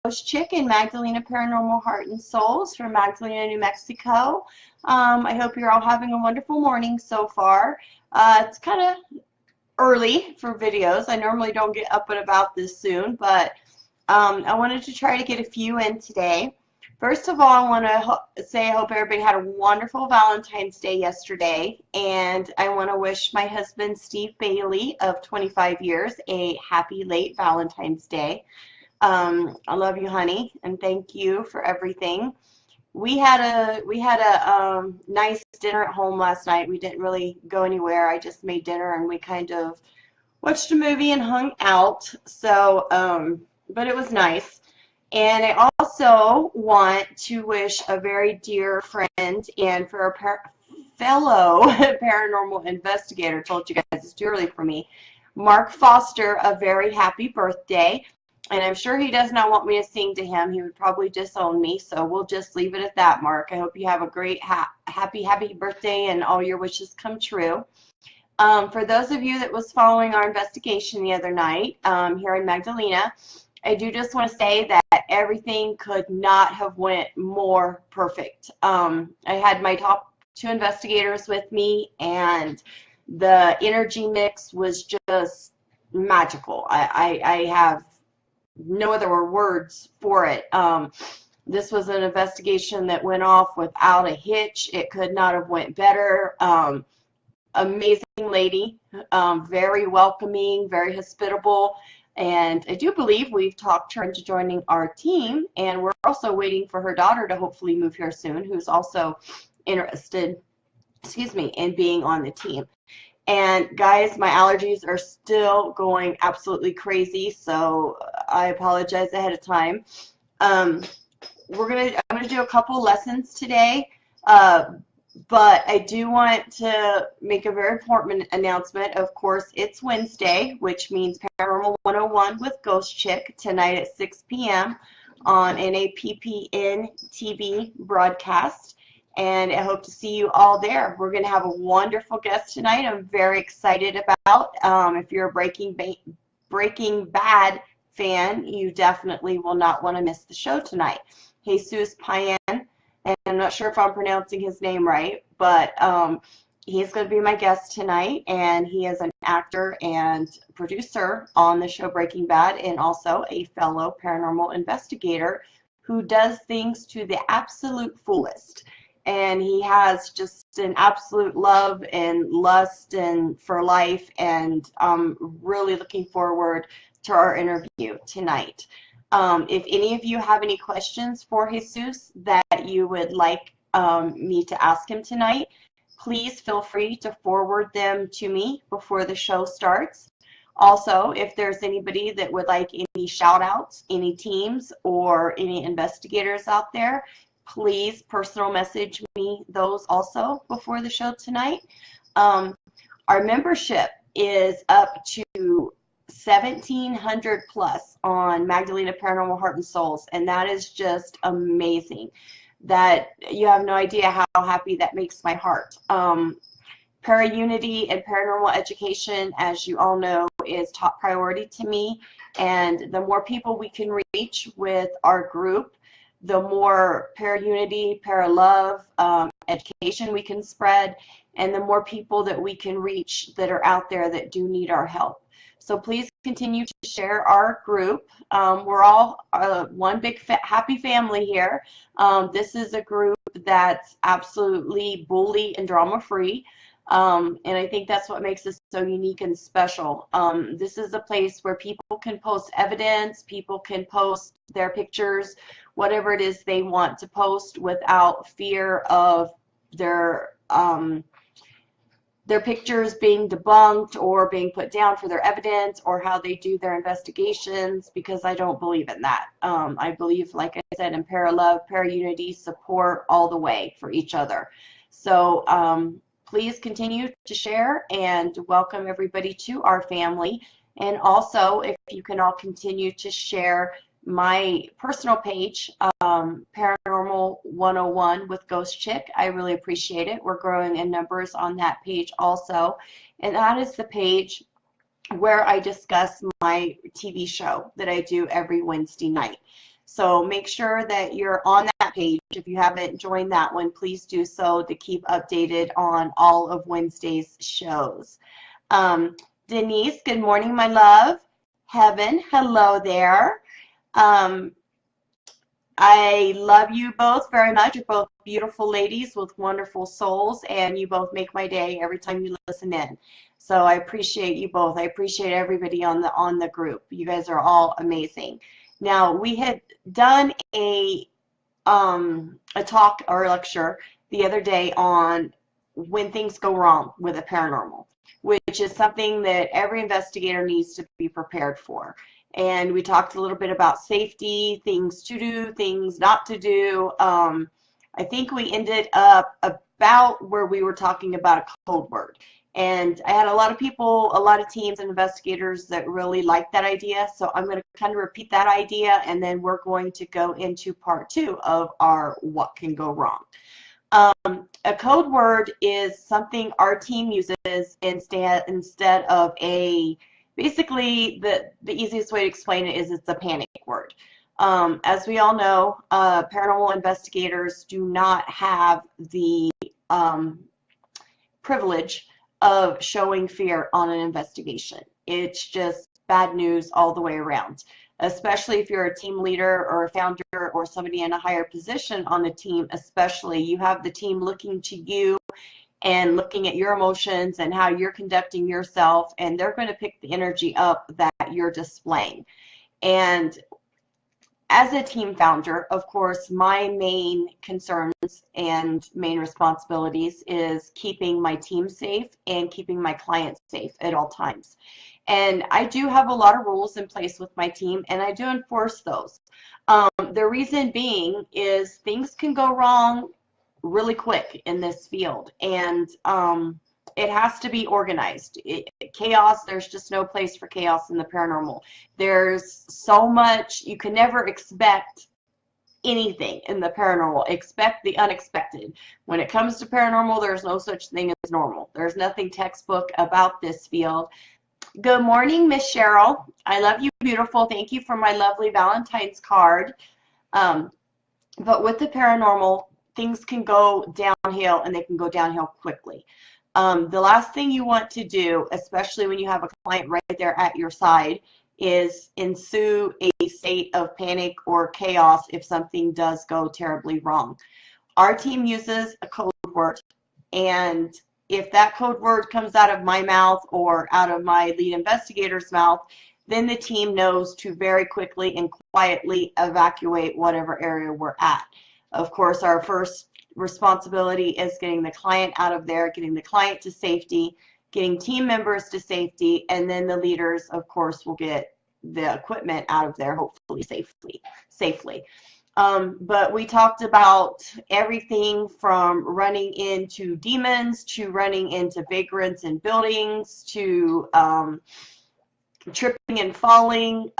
Ghost Chick and Magdalena Paranormal Heart and Souls from Magdalena, New Mexico. I hope you're all having a wonderful morning so far. It's kind of early for videos. I normally don't get up and about this soon, but I wanted to try to get a few in today. First of all, I want to say I hope everybody had a wonderful Valentine's Day yesterday, and I want to wish my husband, Steve Bailey, of 25 years, a happy late Valentine's Day. I love you, honey, and thank you for everything. We had a nice dinner at home last night. We didn't really go anywhere. I just made dinner and we kind of watched a movie and hung out. So, but it was nice. And I also want to wish a very dear friend and for a fellow paranormal investigator, told you guys it's too early for me, Mark Foster, a very happy birthday. And I'm sure he does not want me to sing to him. He would probably disown me, so we'll just leave it at that, Mark. I hope you have a great, happy birthday and all your wishes come true. For those of you that was following our investigation the other night here in Magdalena, I do just want to say that everything could not have went more perfect. I had my top 2 investigators with me, and the energy mix was just magical. I have no other words for it. This was an investigation that went off without a hitch. It could not have went better. Amazing lady, very welcoming, very hospitable, and I do believe we've talked her into joining our team, and we're also waiting for her daughter to hopefully move here soon, who's also interested, in being on the team. And guys, my allergies are still going absolutely crazy, so I apologize ahead of time. I'm gonna do a couple lessons today, but I do want to make a very important announcement. Of course, it's Wednesday, which means Paranormal 101 with Ghost Chick tonight at 6 p.m. on NAPPN TV broadcast. And I hope to see you all there. We're going to have a wonderful guest tonight I'm very excited about. If you're a Breaking Bad fan, you definitely will not want to miss the show tonight. Jesus Payan, and I'm not sure if I'm pronouncing his name right, but he's going to be my guest tonight, and he is an actor and producer on the show Breaking Bad, and also a fellow paranormal investigator who does things to the absolute fullest. And he has just an absolute love and lust and for life, and I'm really looking forward to our interview tonight. If any of you have any questions for Jesus that you would like me to ask him tonight, please feel free to forward them to me before the show starts. Also, if there's anybody that would like any shout outs, any teams or any investigators out there, please personal message me those also before the show tonight. Our membership is up to 1,700 plus on Magdalena Paranormal Heart and Souls, and that is just amazing. That you have no idea how happy that makes my heart. Para-unity and paranormal education, as you all know, is top priority to me, and the more people we can reach with our group, the more para-unity, para-love, education we can spread, and the more people that we can reach that are out there that do need our help. So please continue to share our group. We're all one big happy family here. This is a group that's absolutely bully and drama-free. And I think that's what makes us so unique and special. This is a place where people can post evidence, people can post their pictures, whatever it is they want to post without fear of their pictures being debunked or being put down for their evidence or how they do their investigations, because I don't believe in that. I believe, like I said, in para-love, para-unity, support all the way for each other. So please continue to share and welcome everybody to our family. And also, if you can all continue to share my personal page, Paranormal 101 with Ghost Chick, I really appreciate it. We're growing in numbers on that page also. And that is the page where I discuss my TV show that I do every Wednesday night. So make sure that you're on that page. If you haven't joined that one, please do so to keep updated on all of Wednesday's shows. Denise, good morning, my love. Heaven, hello there. Um, I love you both very much. You're both beautiful ladies with wonderful souls, and you both make my day every time you listen in. So I appreciate you both. I appreciate everybody on the group. You guys are all amazing. Now, we had done a talk or a lecture the other day on when things go wrong with the paranormal, which is something that every investigator needs to be prepared for. And we talked a little bit about safety, things to do, things not to do. I think we ended up about where we were talking about a code word. And I had a lot of people, a lot of teams and investigators that really liked that idea. So I'm going to kind of repeat that idea, and then we're going to go into part 2 of our what can go wrong. A code word is something our team uses instead of a, basically the easiest way to explain it is it's a panic word. As we all know, paranormal investigators do not have the privilege of showing fear on an investigation. It's just bad news all the way around, especially if you're a team leader or a founder or somebody in a higher position on the team. Especially, you have the team looking to you and looking at your emotions and how you're conducting yourself, and they're going to pick the energy up that you're displaying. And as a team founder, of course, my main concerns and main responsibilities is keeping my team safe and keeping my clients safe at all times. And I do have a lot of rules in place with my team, and I do enforce those. The reason being is things can go wrong really quick in this field, and it has to be organized. Chaos, there's just no place for chaos in the paranormal. There's so much, you can never expect anything in the paranormal. Expect the unexpected. When it comes to paranormal, there's no such thing as normal. There's nothing textbook about this field. Good morning, Miss Cheryl. I love you, beautiful. Thank you for my lovely Valentine's card. But with the paranormal, things can go downhill, and they can go downhill quickly. The last thing you want to do, especially when you have a client right there at your side, is ensue a state of panic or chaos if something does go terribly wrong. Our team uses a code word, and if that code word comes out of my mouth or out of my lead investigator's mouth, then the team knows to very quickly and quietly evacuate whatever area we're at. Of course, our first responsibility is getting the client out of there, getting the client to safety, getting team members to safety, and then the leaders, of course, will get the equipment out of there, hopefully safely. But we talked about everything from running into demons to running into vagrants in buildings to tripping and falling.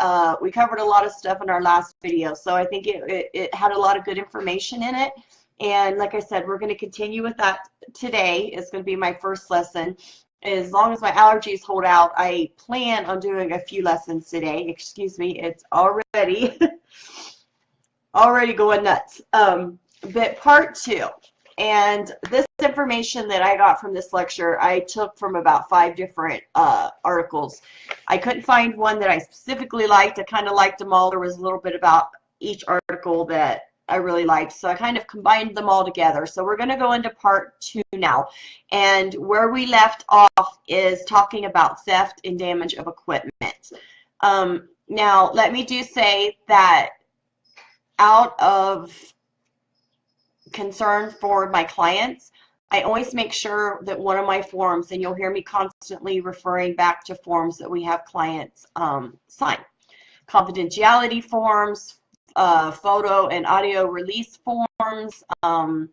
We covered a lot of stuff in our last video, so I think it had a lot of good information in it. And like I said, we're going to continue with that today. It's going to be my first lesson. As long as my allergies hold out, I plan on doing a few lessons today. Excuse me, it's already going nuts. But part 2, and this information that I got from this lecture, I took from about 5 different articles. I couldn't find one that I specifically liked. I kind of liked them all. There was a little bit about each article that I really liked, so I kind of combined them all together. So we're going to go into part 2 now, and where we left off is talking about theft and damage of equipment. Now, let me do say that out of concern for my clients, I always make sure that one of my forms, and you'll hear me constantly referring back to forms that we have clients sign, confidentiality forms, photo and audio release forms, a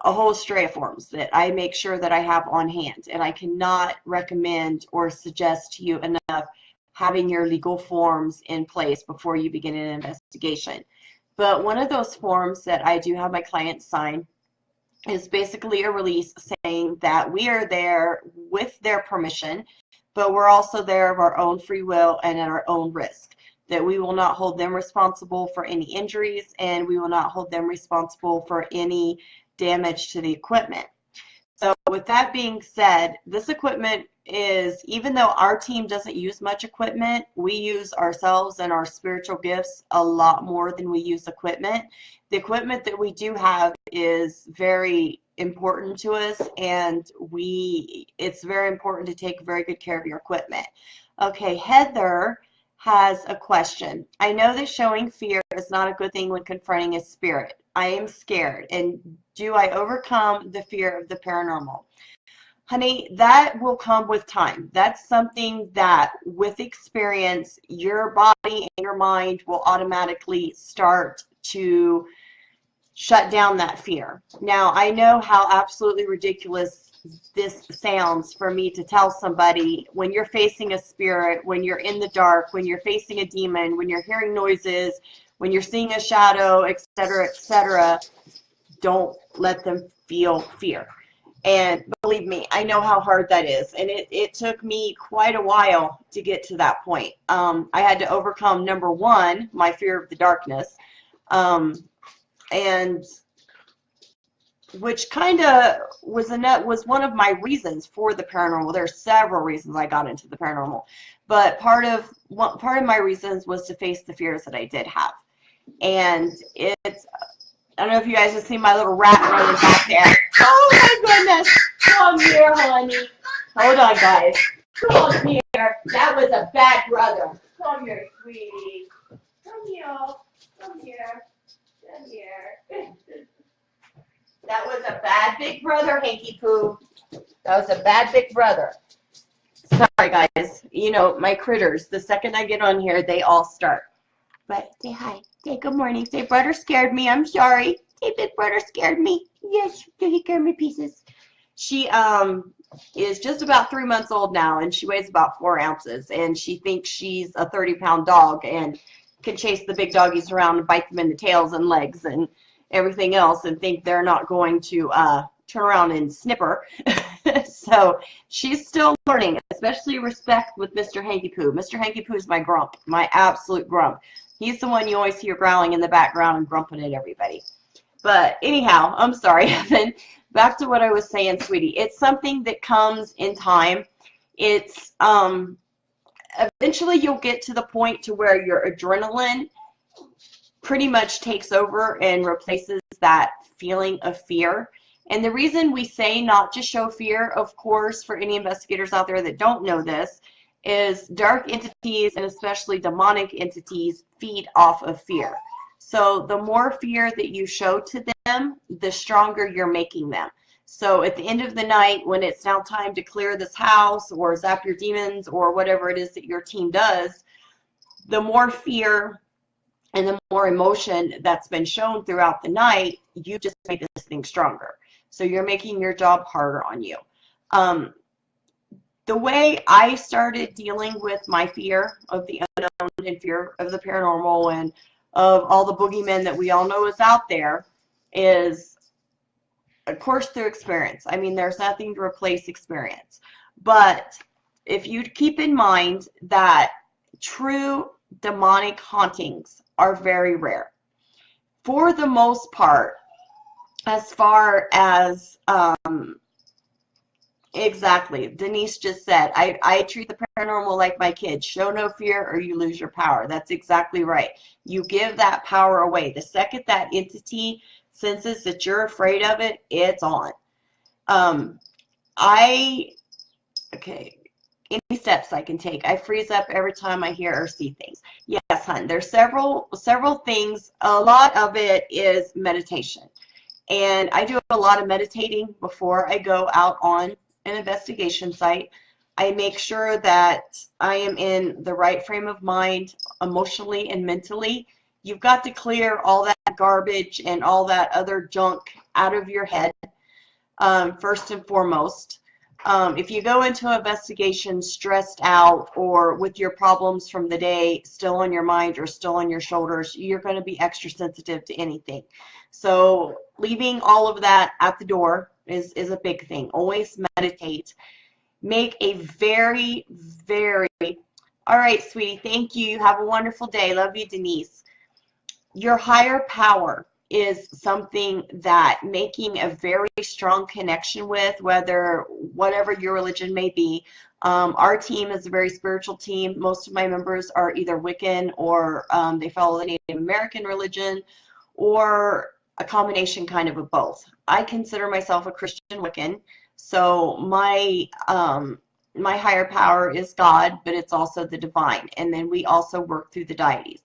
whole stray of forms that I make sure that I have on hand. And I cannot recommend or suggest to you enough having your legal forms in place before you begin an investigation. But one of those forms that I do have my clients sign is basically a release saying that we are there with their permission, but we're also there of our own free will and at our own risk. that we will not hold them responsible for any injuries, and we will not hold them responsible for any damage to the equipment. So with that being said, this equipment is, even though our team doesn't use much equipment, we use ourselves and our spiritual gifts a lot more than we use equipment. The equipment that we do have is very important to us, and it's very important to take very good care of your equipment. Okay, Heather has a question. I know that showing fear is not a good thing when confronting a spirit. I am scared, and do I overcome the fear of the paranormal? Honey, that will come with time. That's something that, with experience, your body and your mind will automatically start to shut down that fear. Now, I know how absolutely ridiculous this sounds for me to tell somebody, when you're facing a spirit, when you're in the dark, when you're facing a demon, when you're hearing noises, when you're seeing a shadow, etc., don't let them feel fear. And believe me, I know how hard that is. And it took me quite a while to get to that point. I had to overcome, number one, my fear of the darkness. And which kind of was one of my reasons for the paranormal. There are several reasons I got into the paranormal, but part of my reasons was to face the fears that I did have. And it's, I don't know if you guys have seen my little rat running back there. Oh my goodness! Come here, honey. Hold on, guys. Come here. That was a bad brother. Come here, sweetie. Come here. Come here. Come here. That was a bad big brother, Hanky Poo. That was a bad big brother. Sorry, guys. You know, my critters, the second I get on here, they all start. But say hi. Say good morning. Say, brother scared me. I'm sorry. Say, big brother scared me. Yes, he scared me pieces. She is just about 3 months old now, and she weighs about 4 ounces. And she thinks she's a 30-pound dog and can chase the big doggies around and bite them in the tails and legs and everything else, and think they're not going to turn around and snip her. So she's still learning, especially respect with Mr. Hanky Poo. Mr. Hanky Poo is my grump, my absolute grump. He's the one you always hear growling in the background and grumping at everybody. But anyhow, I'm sorry, Evan. Back to what I was saying, sweetie. It's something that comes in time. It's eventually you'll get to the point to where your adrenaline pretty much takes over and replaces that feeling of fear. And the reason we say not to show fear, of course, for any investigators out there that don't know this, is dark entities, and especially demonic entities, feed off of fear. So the more fear that you show to them, the stronger you're making them. So at the end of the night, when it's now time to clear this house or zap your demons or whatever it is that your team does, the more fear and the more emotion that's been shown throughout the night, you just make this thing stronger. So you're making your job harder on you. The way I started dealing with my fear of the unknown and fear of the paranormal and of all the boogeymen that we all know is out there is, of course, through experience. I mean, there's nothing to replace experience. But if you keep in mind that true demonic hauntings are very rare. For the most part, as far as exactly, Denise just said, I treat the paranormal like my kids. Show no fear or you lose your power. That's exactly right. You give that power away. The second that entity senses that you're afraid of it, it's on. Okay, any steps I can take. I freeze up every time I hear or see things. Yes, hon. There's several things. A lot of it is meditation. And I do a lot of meditating before I go out on an investigation site. I make sure that I am in the right frame of mind, emotionally and mentally. You've got to clear all that garbage and all that other junk out of your head, first and foremost. If you go into an investigation stressed out or with your problems from the day still on your mind or still on your shoulders, you're going to be extra sensitive to anything. So leaving all of that at the door is a big thing. Always meditate. Make a very, very All right, sweetie. Thank you. Have a wonderful day. Love you, Denise. Your higher power is something that making a very strong connection with, whether whatever your religion may be. Our team is a very spiritual team. Most of my members are either Wiccan or they follow the Native American religion, or a combination kind of both. I consider myself a Christian Wiccan, so my higher power is God, but it's also the divine. And then we also work through the deities.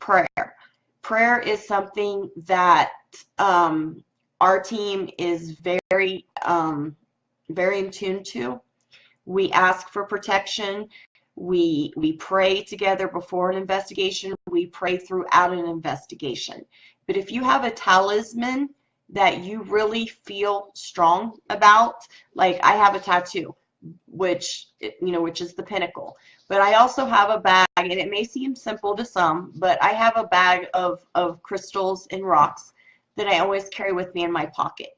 Prayer. Prayer is something that our team is very in tune to. We ask for protection. We pray together before an investigation. We pray throughout an investigation. But if you have a talisman that you really feel strong about, like I have a tattoo, which is the pinnacle. But I also have a bag, and it may seem simple to some, but I have a bag of crystals and rocks that I always carry with me in my pocket.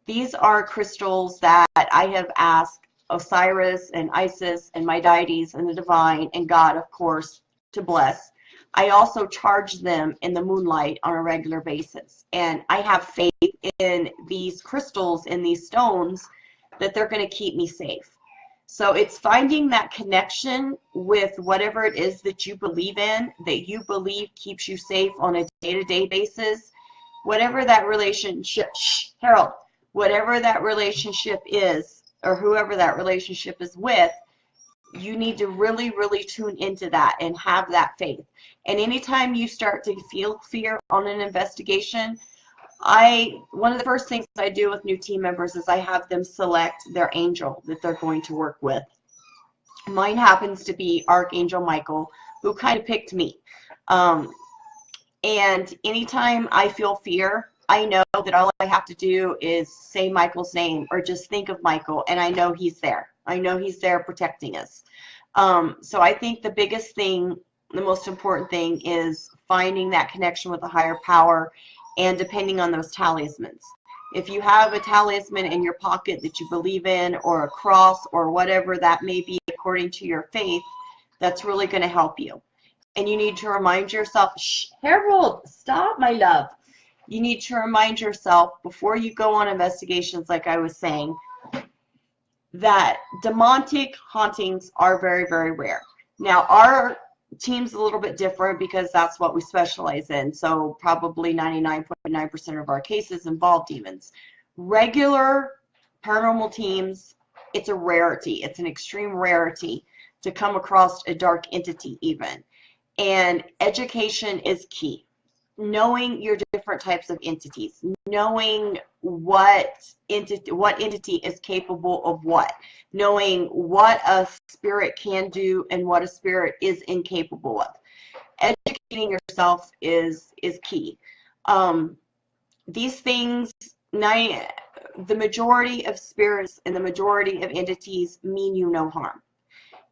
These are crystals that I have asked Osiris and Isis and my deities and the divine and God, of course, to bless. I also charge them in the moonlight on a regular basis. And I have faith in these crystals and these stones that they're going to keep me safe. So it's finding that connection with whatever it is that you believe in, that you believe keeps you safe on a day-to-day basis. Whatever that relationship, Harold, whatever that relationship is, or whoever that relationship is with, you need to really, really tune into that and have that faith. And anytime you start to feel fear on an investigation, one of the first things I do with new team members is I have them select their angel that they're going to work with. Mine happens to be Archangel Michael, who kind of picked me. And anytime I feel fear, I know that all I have to do is say Michael's name or just think of Michael, and I know he's there. I know he's there protecting us. So I think the biggest thing, the most important thing is finding that connection with a higher power and depending on those talismans. If you have a talisman in your pocket that you believe in, or a cross, or whatever that may be according to your faith, that's really going to help you. And you need to remind yourself, shh, Harold, stop, my love. You need to remind yourself before you go on investigations, like I was saying, that demonic hauntings are very, very rare. Now, our team's a little bit different because that's what we specialize in. So probably 99.9% of our cases involve demons. Regular paranormal teams, it's a rarity. It's an extreme rarity to come across a dark entity even. And education is key. Knowing your different types of entities, knowing what entity is capable of what, knowing what a spirit can do and what a spirit is incapable of. Educating yourself is key. These things, the majority of spirits and the majority of entities mean you no harm.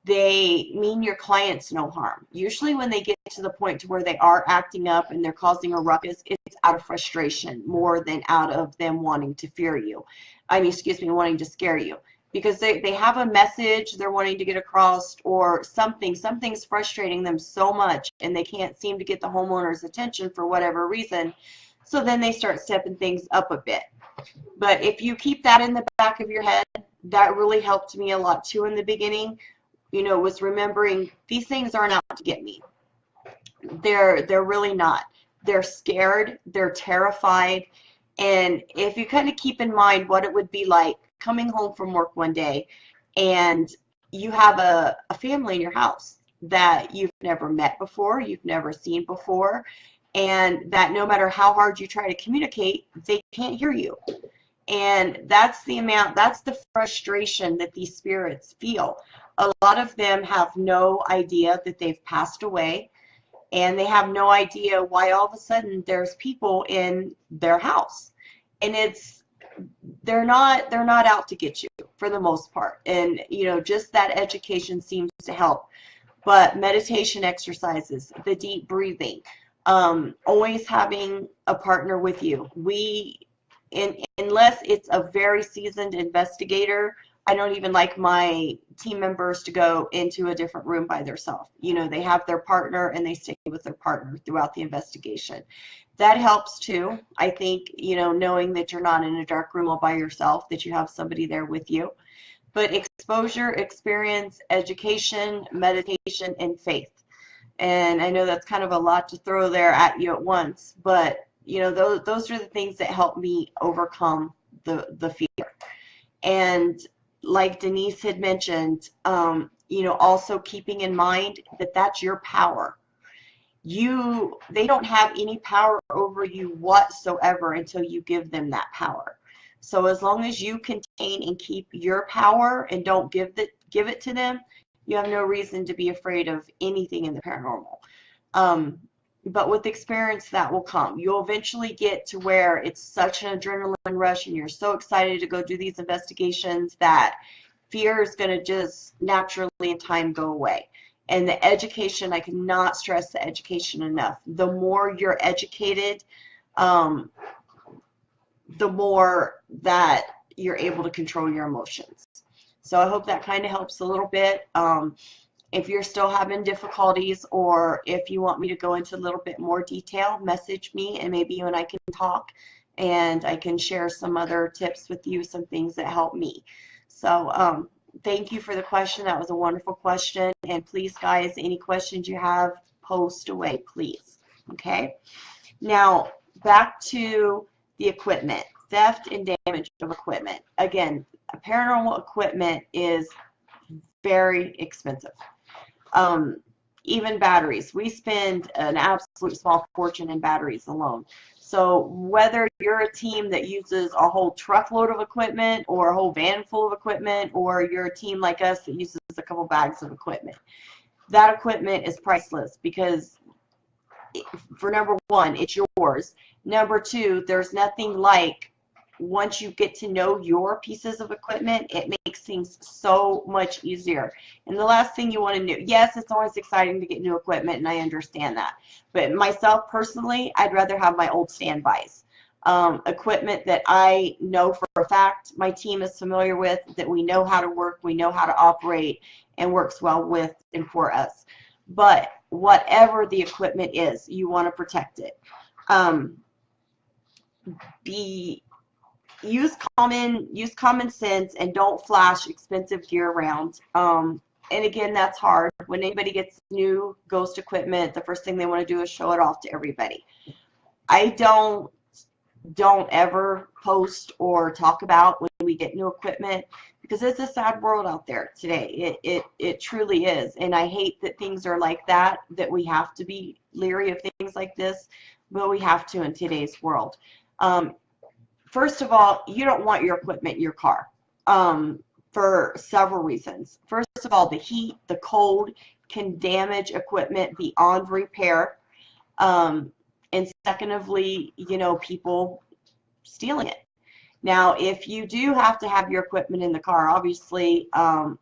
They mean your clients no harm. Usually when they get to the point to where they are acting up and they're causing a ruckus, it's out of frustration more than out of them wanting to fear you. Wanting to scare you. Because they have a message they're wanting to get across, or something's frustrating them so much and they can't seem to get the homeowner's attention for whatever reason. So then they start stepping things up a bit. But if you keep that in the back of your head, that really helped me a lot too in the beginning. Was remembering these things aren't out to get me. They're really not. They're scared. They're terrified. And if you kind of keep in mind what it would be like coming home from work one day and you have a family in your house that you've never met before, you've never seen before, and that no matter how hard you try to communicate, they can't hear you. And that's the frustration that these spirits feel. A lot of them have no idea that they've passed away, and they have no idea why all of a sudden there's people in their house. And they're not out to get you for the most part. And just that education seems to help. But meditation exercises, the deep breathing, always having a partner with you. Unless it's a very seasoned investigator, I don't even like my team members to go into a different room by themselves. You know, they have their partner and they stay with their partner throughout the investigation. That helps too. I think, you know, knowing that you're not in a dark room all by yourself, that you have somebody there with you. But exposure, experience, education, meditation, and faith. And I know that's kind of a lot to throw there at you at once, but you know, those are the things that help me overcome the fear. And like Denise had mentioned, you know, also keeping in mind that that's your power. They don't have any power over you whatsoever until you give them that power. So as long as you contain and keep your power and don't give it to them, you have no reason to be afraid of anything in the paranormal. But with experience, that will come. You'll eventually get to where it's such an adrenaline rush and you're so excited to go do these investigations that fear is going to just naturally in time go away. And the education, I cannot stress the education enough. The more you're educated, the more that you're able to control your emotions. So I hope that kind of helps a little bit. If you're still having difficulties, or if you want me to go into a little bit more detail, message me and maybe you and I can talk and I can share some other tips with you, some things that help me. So thank you for the question. That was a wonderful question. And please, guys, any questions you have, post away, please. Okay. Now, back to the equipment. Theft and damage of equipment. Again, paranormal equipment is very expensive. Even batteries. We spend an absolute small fortune in batteries alone. So whether you're a team that uses a whole truckload of equipment or a whole van full of equipment, or you're a team like us that uses a couple bags of equipment, that equipment is priceless because for number one, it's yours. Number two, there's nothing like once you get to know your pieces of equipment, it makes things so much easier. And the last thing you want to do, yes, it's always exciting to get new equipment, and I understand that. But myself personally, I'd rather have my old standbys. Equipment that I know for a fact my team is familiar with, that we know how to work, we know how to operate, and works well with and for us. But whatever the equipment is, you want to protect it. Use common sense and don't flash expensive gear around. And again, that's hard. When anybody gets new ghost equipment, the first thing they want to do is show it off to everybody. I don't ever post or talk about when we get new equipment, because it's a sad world out there today. It truly is. And I hate that things are like that we have to be leery of things like this, but we have to in today's world. First of all, you don't want your equipment in your car for several reasons. First of all, the heat, the cold can damage equipment beyond repair. And secondly, you know, people stealing it. Now, if you do have to have your equipment in the car, obviously,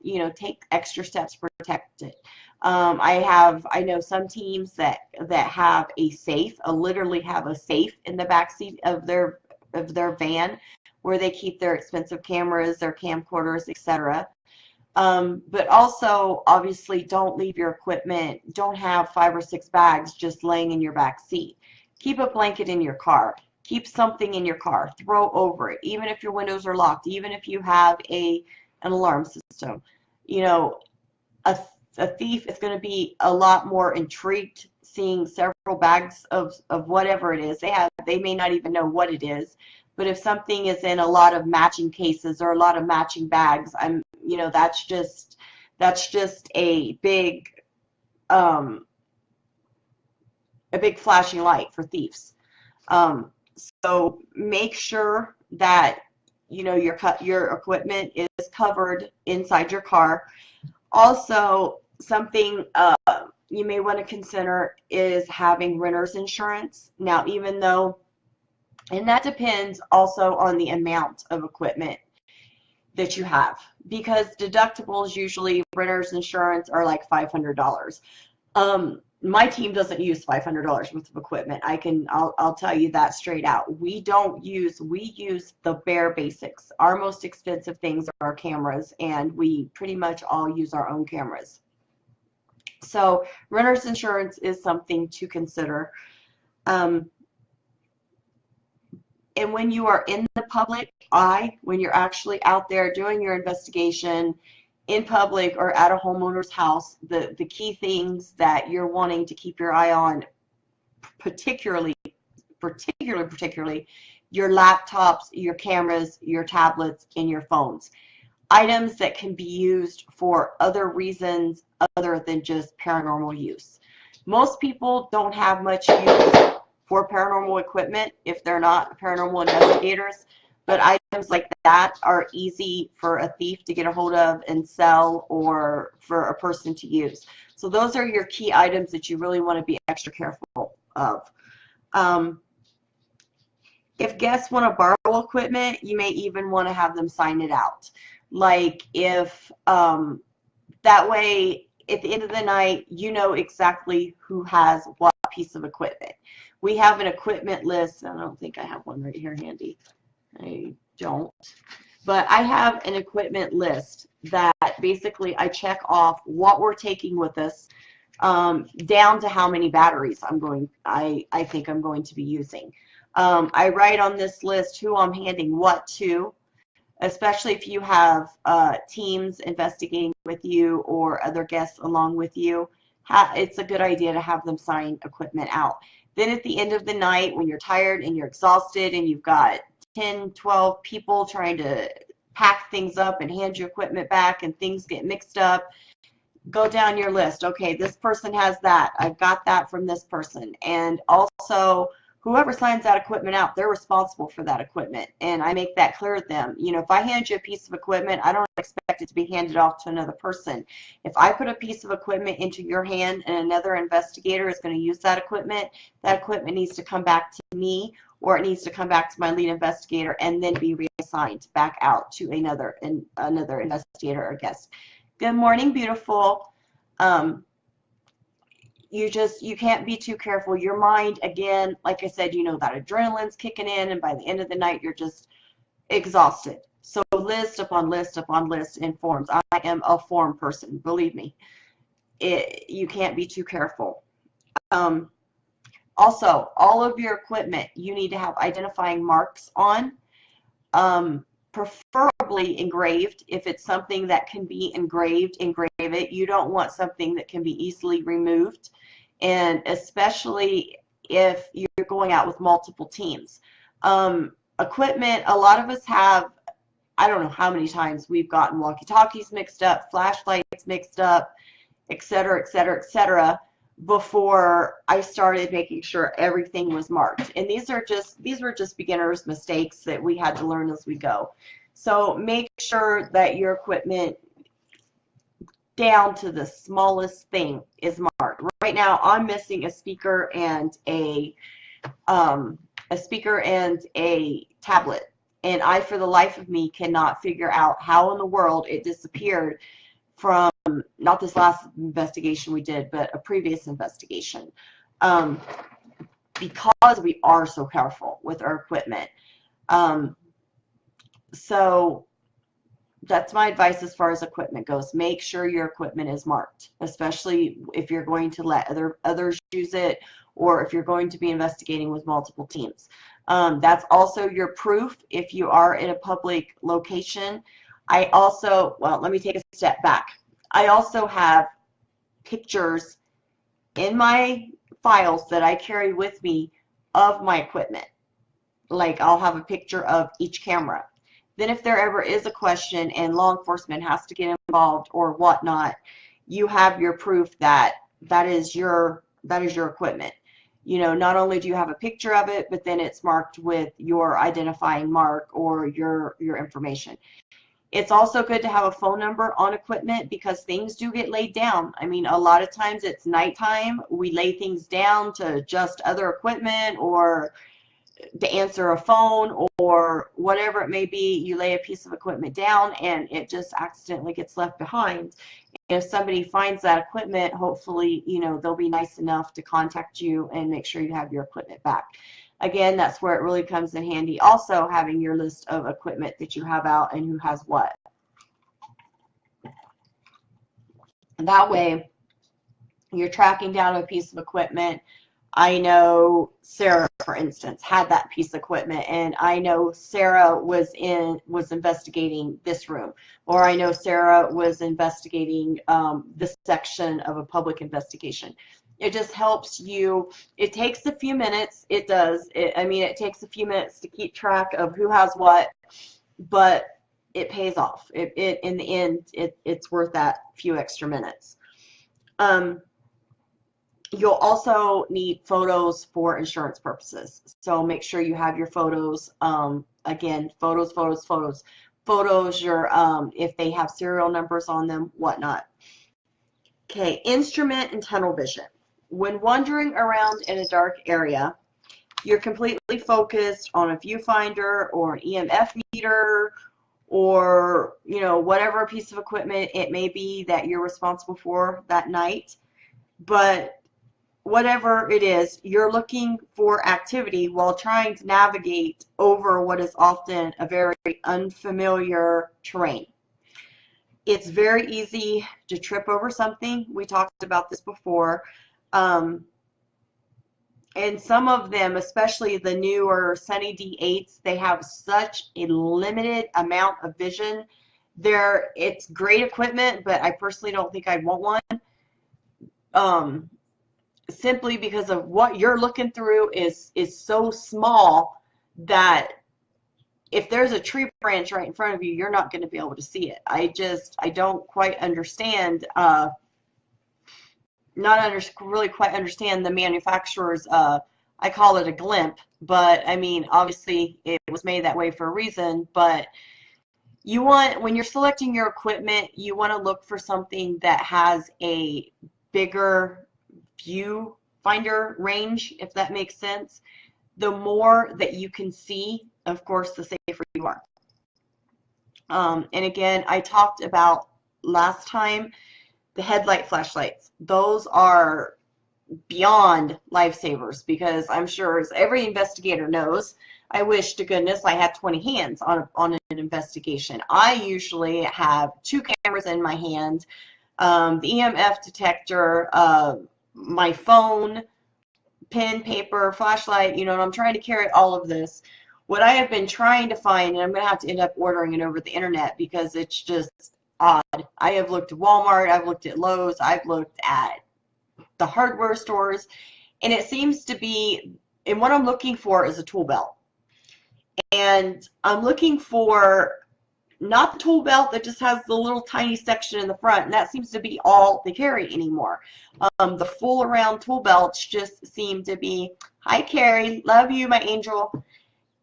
you know, take extra steps to protect it. I know some teams that have a safe, literally have a safe in the back seat of their van where they keep their expensive cameras, their camcorders, etc. But also, obviously, don't leave your equipment. Don't have 5 or 6 bags just laying in your back seat. Keep a blanket in your car. Keep something in your car. Throw over it, even if your windows are locked, even if you have an alarm system. You know, a thief is going to be a lot more intrigued seeing several bags of whatever it is. They may not even know what it is, but if something is in a lot of matching cases or a lot of matching bags, you know, that's just a big flashing light for thieves. So make sure that, you know, your equipment is covered inside your car. Also, something you may want to consider is having renter's insurance. Now, even though, and that depends also on the amount of equipment that you have, because deductibles usually, renter's insurance, are like $500. my team doesn't use $500 worth of equipment. I'll tell you that straight out. We use the bare basics. Our most expensive things are our cameras, and we pretty much all use our own cameras. So renter's insurance is something to consider. And when you are in the public eye, when you're actually out there doing your investigation in public or at a homeowner's house, the key things that you're wanting to keep your eye on, particularly your laptops, your cameras, your tablets, and your phones. Items that can be used for other reasons other than just paranormal use. Most people don't have much use for paranormal equipment if they're not paranormal investigators, but items like that are easy for a thief to get a hold of and sell, or for a person to use. So those are your key items that you really want to be extra careful of. If guests want to borrow equipment, you may even want to have them sign it out. Like if that way, at the end of the night, you know exactly who has what piece of equipment. We have an equipment list. I don't think I have one right here handy. I don't. But I have an equipment list that basically I check off what we're taking with us, down to how many batteries I think I'm going to be using. I write on this list who I'm handing what to, especially if you have teams investigating with you or other guests along with you. It's a good idea to have them sign equipment out. Then at the end of the night, when you're tired and you're exhausted and you've got 10, 12 people trying to pack things up and hand you equipment back and things get mixed up, go down your list. Okay, this person has that. I've got that from this person. And also, whoever signs that equipment out, they're responsible for that equipment. And I make that clear to them. You know, if I hand you a piece of equipment, I don't expect it to be handed off to another person. If I put a piece of equipment into your hand and another investigator is going to use that equipment needs to come back to me, or it needs to come back to my lead investigator and then be reassigned back out to another investigator or guest. Good morning, beautiful. You can't be too careful. Your mind, again, like I said, you know, that adrenaline's kicking in, and by the end of the night, you're just exhausted. So list upon list upon list in forms. I am a form person, believe me. You can't be too careful. Also, all of your equipment, you need to have identifying marks on, preferably engraved. If it's something that can be engraved, engrave it. You don't want something that can be easily removed, and especially if you're going out with multiple teams. Equipment, a lot of us have, I don't know how many times we've gotten walkie-talkies mixed up, flashlights mixed up, etc., etc., etc., before I started making sure everything was marked. And these were just beginners' mistakes that we had to learn as we go. So make sure that your equipment, down to the smallest thing, is marked. Right now, I'm missing a speaker and a tablet, and I, for the life of me, cannot figure out how in the world it disappeared from not this last investigation we did, but a previous investigation, because we are so careful with our equipment. So that's my advice as far as equipment goes. Make sure your equipment is marked, especially if you're going to let others use it, or if you're going to be investigating with multiple teams. That's also your proof if you are in a public location. I also, well, let me take a step back. I also have pictures in my files that I carry with me of my equipment. Like, I'll have a picture of each camera. Then if there ever is a question and law enforcement has to get involved or whatnot, you have your proof that that is your equipment. You know, not only do you have a picture of it, but then it's marked with your identifying mark or your information. It's also good to have a phone number on equipment, because things do get laid down. I mean, a lot of times it's nighttime. We lay things down to adjust other equipment, or to answer a phone or whatever it may be, you lay a piece of equipment down and it just accidentally gets left behind. If somebody finds that equipment, hopefully, you know, they'll be nice enough to contact you and make sure you have your equipment back. Again, that's where it really comes in handy. Also, having your list of equipment that you have out and who has what. And that way, you're tracking down a piece of equipment. I know Sarah, for instance, had that piece of equipment, and I know Sarah was investigating this room, or I know Sarah was investigating this section of a public investigation. It just helps you. It takes a few minutes. It does. I mean, it takes a few minutes to keep track of who has what, but it pays off. In the end, it's worth that few extra minutes. You'll also need photos for insurance purposes. So make sure you have your photos. Again, photos, your, if they have serial numbers on them, whatnot. Okay, instrument and tunnel vision. When wandering around in a dark area, you're completely focused on a viewfinder or an EMF meter or, you know, whatever piece of equipment it may be that you're responsible for that night. But whatever it is, you're looking for activity while trying to navigate over what is often a very unfamiliar terrain. It's very easy to trip over something. We talked about this before. And some of them, especially the newer Sunny D8s, they have such a limited amount of vision. It's great equipment, but I personally don't think I'd want one. Simply because of what you're looking through is so small that if there's a tree branch right in front of you, you're not going to be able to see it. I don't quite understand, really quite understand the manufacturer's, I call it a glimp, but I mean, obviously it was made that way for a reason, but when you're selecting your equipment, you want to look for something that has a bigger viewfinder range, if that makes sense. The more that you can see, of course, the safer you are. And again, I talked about last time the headlight flashlights. Those are beyond lifesavers, because I'm sure, as every investigator knows, I wish to goodness I had 20 hands on an investigation. I usually have 2 cameras in my hand, the EMF detector, my phone, pen, paper, flashlight, you know, and I'm trying to carry all of this. What I have been trying to find, and I'm going to have to end up ordering it over the internet because it's just odd. I have looked at Walmart, I've looked at Lowe's, I've looked at the hardware stores, and it seems to be, and what I'm looking for is a tool belt. And I'm looking for not the tool belt that just has the little tiny section in the front, and that seems to be all they carry anymore. The full around tool belts just seem to be, hi Carrie, love you, my angel.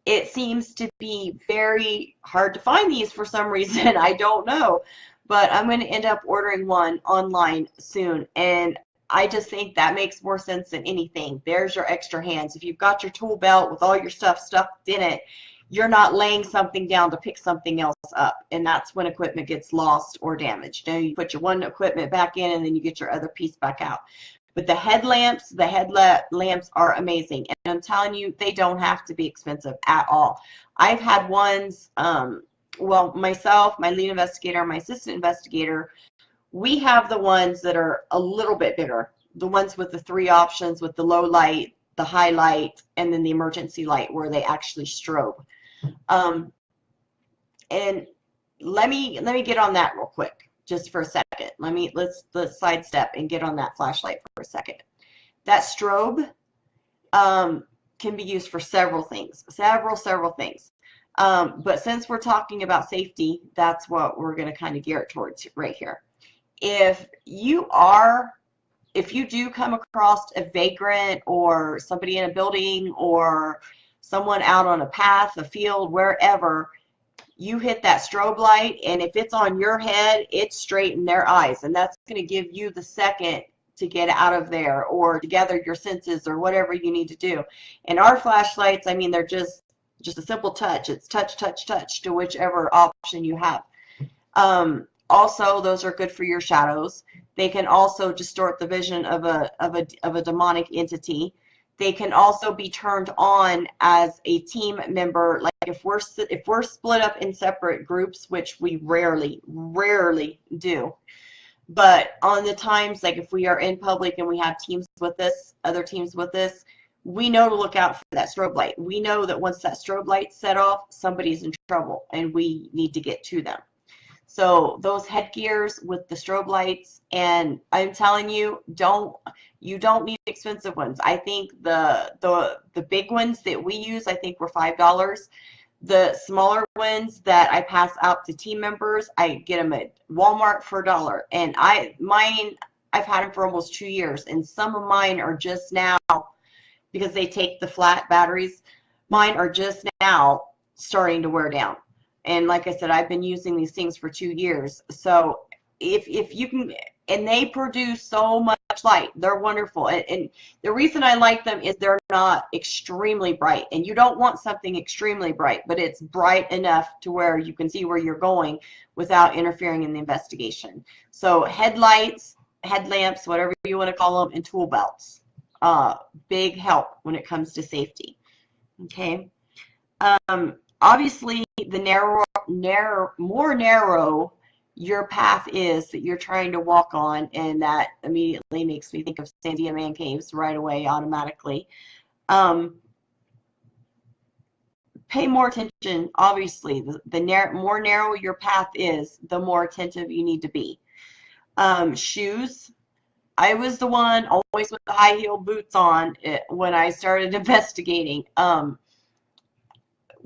It seems to be very hard to find these for some reason. I don't know, but I'm going to end up ordering one online soon, and I just think that makes more sense than anything. There's your extra hands. If you've got your tool belt with all your stuff stuffed in it, you're not laying something down to pick something else up, and that's when equipment gets lost or damaged. You know, you put your one equipment back in, and then you get your other piece back out. But the headlamps are amazing, and I'm telling you, they don't have to be expensive at all. I've had ones, well, myself, my lead investigator, my assistant investigator, we have the ones that are a little bit bigger, the ones with the 3 options, with the low light, the high light, and then the emergency light where they actually strobe. And let me get on that real quick, just for a second. Let's sidestep and get on that flashlight for a second. That strobe can be used for several things, several things. But since we're talking about safety, that's what we're going to kind of gear it towards right here. If you do come across a vagrant or somebody in a building or someone out on a path, a field, wherever, you hit that strobe light, and if it's on your head, it's straight in their eyes, and that's going to give you the second to get out of there or to gather your senses or whatever you need to do. And our flashlights, I mean, they're just a simple touch. It's touch, touch, touch to whichever option you have. Also, those are good for your shadows. They can also distort the vision of a demonic entity. They can also be turned on as a team member. Like if we're split up in separate groups, which we rarely do. But on the times, like if we are in public and we have teams with us, other teams with us, we know to look out for that strobe light. We know that once that strobe light's set off, somebody's in trouble and we need to get to them. So those headgears with the strobe lights, and I'm telling you, you don't need expensive ones. I think the big ones that we use, I think were $5. The smaller ones that I pass out to team members, I get them at Walmart for $1. And I've had them for almost 2 years, and some of mine are just now, because they take the flat batteries, mine are just now starting to wear down. And like I said, I've been using these things for 2 years. So if you can, and they produce so much light. They're wonderful. And the reason I like them is they're not extremely bright. And you don't want something extremely bright, but it's bright enough to where you can see where you're going without interfering in the investigation. So headlights, headlamps, whatever you want to call them, and tool belts. Big help when it comes to safety. Okay. Obviously, the more narrow your path is that you're trying to walk on, and that immediately makes me think of Sandia Man Caves right away automatically. Pay more attention. Obviously, the more narrow your path is, the more attentive you need to be. Shoes. I was the one always with the high heel boots on when I started investigating.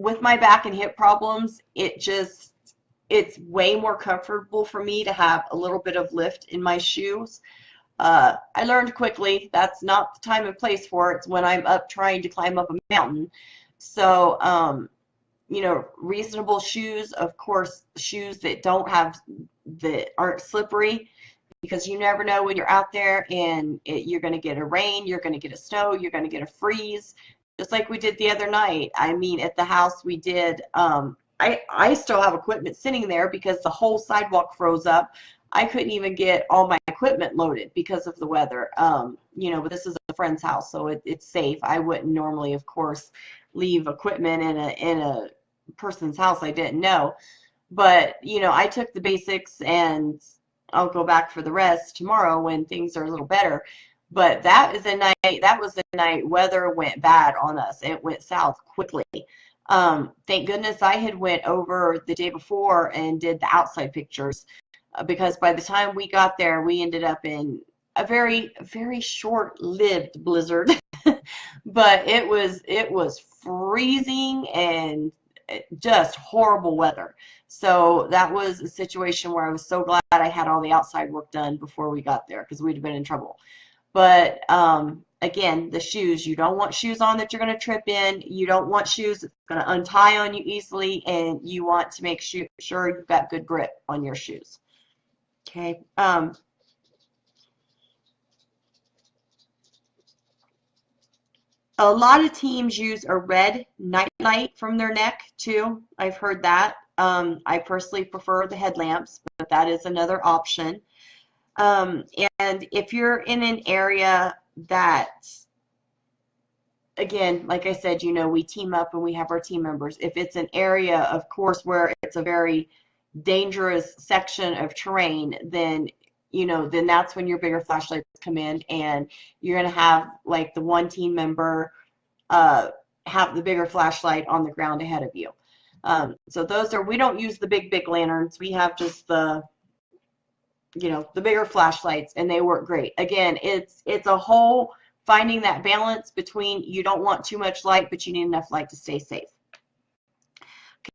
With my back and hip problems, it's way more comfortable for me to have a little bit of lift in my shoes. I learned quickly that's not the time and place for it. It's when I'm up trying to climb up a mountain. So, you know, reasonable shoes, of course, shoes that aren't slippery, because you never know when you're out there and you're going to get a rain, you're going to get a snow, you're going to get a freeze. Just like we did the other night. I mean, at the house we did, I still have equipment sitting there because the whole sidewalk froze up. I couldn't even get all my equipment loaded because of the weather. You know, but this is a friend's house, so it's safe. I wouldn't normally, of course, leave equipment in a person's house I didn't know. But, you know, I took the basics, and I'll go back for the rest tomorrow when things are a little better. But that was the night weather went bad on us. It went south quickly. Thank goodness I had went over the day before and did the outside pictures, because by the time we got there, we ended up in a very, very short-lived blizzard. But it was freezing and just horrible weather. So that was a situation where I was so glad I had all the outside work done before we got there, because we'd have been in trouble. But again, the shoes, you don't want shoes on that you're going to trip in. You don't want shoes that's going to untie on you easily, and you want to make sure you've got good grip on your shoes. Okay. A lot of teams use a red nightlight from their neck too. I've heard that. I personally prefer the headlamps, but that is another option. And if you're in an area that, again, like I said, you know, we team up and we have our team members. If it's an area, of course, where it's a very dangerous section of terrain, then, you know, then that's when your bigger flashlights come in, and you're going to have, like, the one team member have the bigger flashlight on the ground ahead of you. So we don't use the big lanterns. We have just the bigger flashlights, and they work great. Again, it's a whole finding that balance between, you don't want too much light, but you need enough light to stay safe.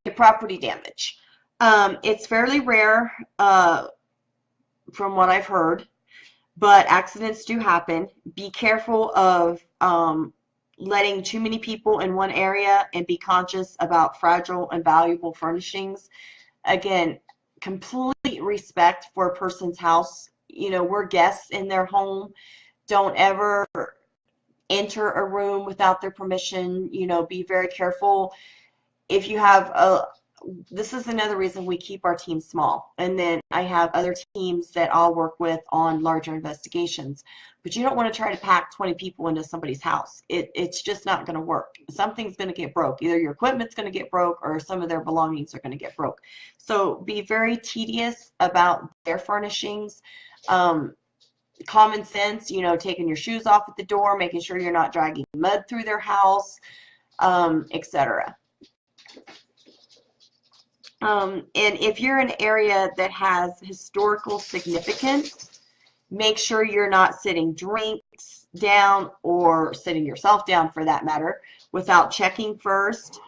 Okay, property damage. It's fairly rare from what I've heard, but accidents do happen. Be careful of letting too many people in one area, and be conscious about fragile and valuable furnishings. Again, complete respect for a person's house. we're guests in their home. Don't ever enter a room without their permission. Be very careful. If you have this is another reason we keep our team small. And then I have other teams that I'll work with on larger investigations. But you don't want to try to pack 20 people into somebody's house. It's just not going to work. Something's going to get broke. Either your equipment's going to get broke or some of their belongings are going to get broke. So be very tedious about their furnishings. Common sense, taking your shoes off at the door, making sure you're not dragging mud through their house, etc. And if you're in an area that has historical significance, make sure you're not sitting drinks down or sitting yourself down for that matter without checking first.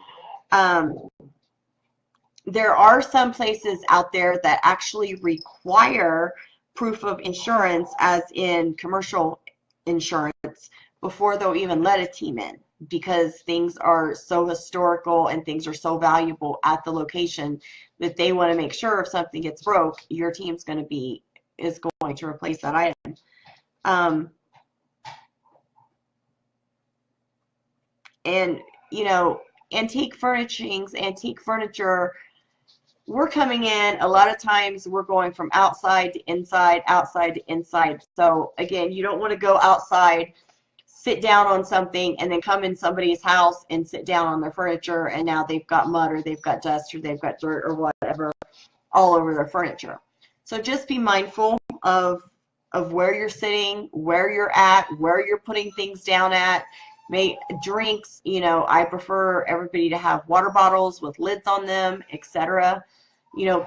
There are some places out there that actually require proof of insurance, as in commercial insurance, before they'll even let a team in, because things are so historical and things are so valuable at the location that they want to make sure if something gets broke, your team's going to replace that item. And antique furniture, we're coming in, a lot of times we're going from outside to inside, outside to inside. So again, you don't want to go outside, sit down on something, and then come in somebody's house and sit down on their furniture, and now they've got mud or they've got dust or they've got dirt or whatever all over their furniture. So just be mindful of where you're sitting, where you're at, where you're putting things down at. Drinks, I prefer everybody to have water bottles with lids on them, etc.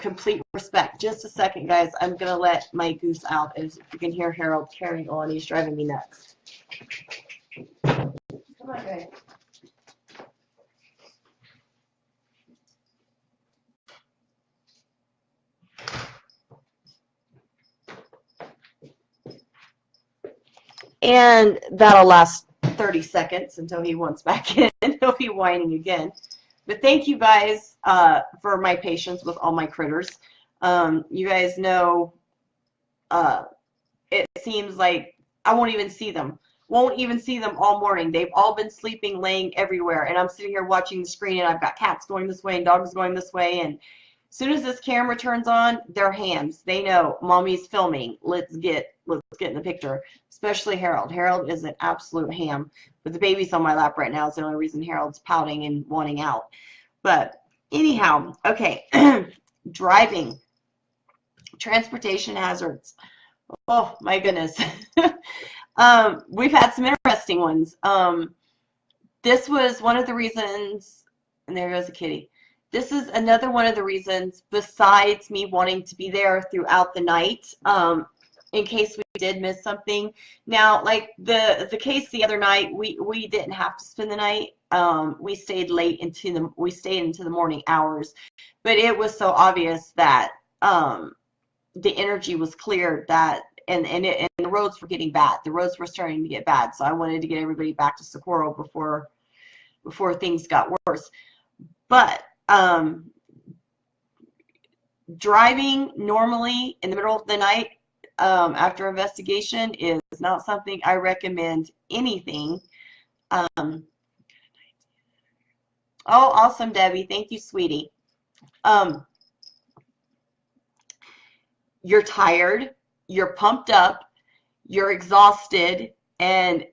Complete respect. Just a second, guys. I'm going to let my goose out. As if you can hear Harold carrying on, he's driving me nuts. Come on, guys. And that'll last 30 seconds until he wants back in. He'll be whining again. But thank you guys for my patience with all my critters. You guys know it seems like I won't even see them. Won't even see them all morning. They've all been sleeping, laying everywhere. And I'm sitting here watching the screen, and I've got cats going this way and dogs going this way. And as soon as this camera turns on, their hands. They know mommy's filming. Let's get in the picture. Especially Harold. Harold is an absolute ham. But the baby's on my lap right now. It's the only reason Harold's pouting and wanting out. But anyhow, okay. Driving. Transportation hazards. Oh my goodness. We've had some interesting ones. This was one of the reasons, and there goes a kitty. This is another one of the reasons, besides me wanting to be there throughout the night, in case we did miss something. Now, like the case the other night, we didn't have to spend the night. We stayed into the morning hours, but it was so obvious that the energy was cleared, that and the roads were getting bad. The roads were starting to get bad, so I wanted to get everybody back to Socorro before things got worse. But driving normally in the middle of the night after investigation is not something I recommend anything. Oh, awesome, Debbie. Thank you, sweetie. You're tired, you're pumped up, you're exhausted, and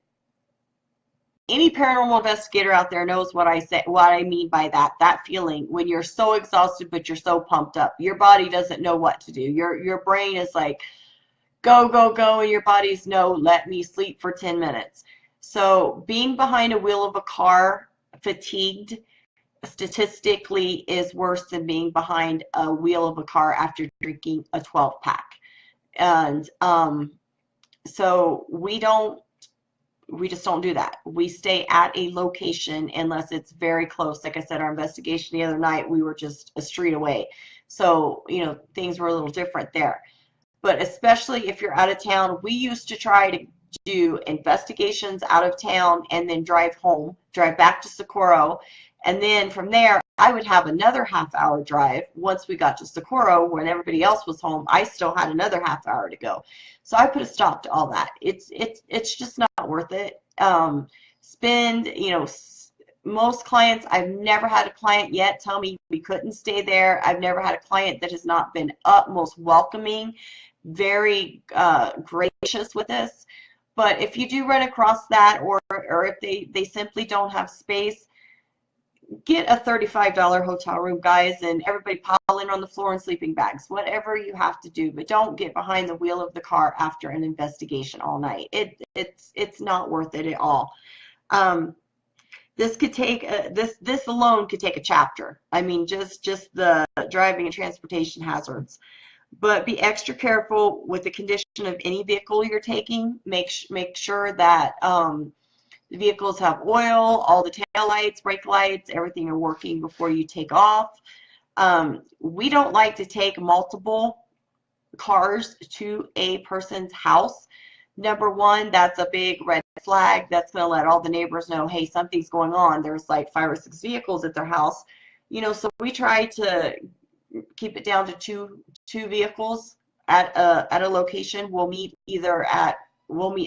any paranormal investigator out there knows what I mean by that feeling when you're so exhausted but you're so pumped up. Your body doesn't know what to do. Your brain is like, go, go, go, and your body's no, let me sleep for 10 minutes. So being behind a wheel of a car fatigued statistically is worse than being behind a wheel of a car after drinking a 12-pack. And so we just don't do that. We stay at a location unless it's very close. Like I said, our investigation the other night, we were just a street away. So, things were a little different there. But especially if you're out of town, we used to try to do investigations out of town and then drive back to Socorro. And then from there, I would have another half-hour drive. Once we got to Socorro, when everybody else was home, I still had another half-hour to go. So I put a stop to all that. It's just not worth it. Spend, you know, most clients, I've never had a client yet tell me we couldn't stay there. I've never had a client that has not been utmost welcoming, very gracious with us. But if you do run across that, or if they simply don't have space, get a $35 hotel room, guys, and everybody pile in on the floor in sleeping bags, whatever you have to do. But don't get behind the wheel of the car after an investigation all night. It's not worth it at all. This could take this alone could take a chapter. I mean, just the driving and transportation hazards. But be extra careful with the condition of any vehicle you're taking. Make sure that the vehicles have oil, all the tail lights, brake lights, everything are working before you take off. We don't like to take multiple cars to a person's house. Number one, that's a big red flag. That's going to let all the neighbors know, hey, something's going on. There's like 5 or 6 vehicles at their house. You know, so we try to keep it down to two vehicles at a location. We'll meet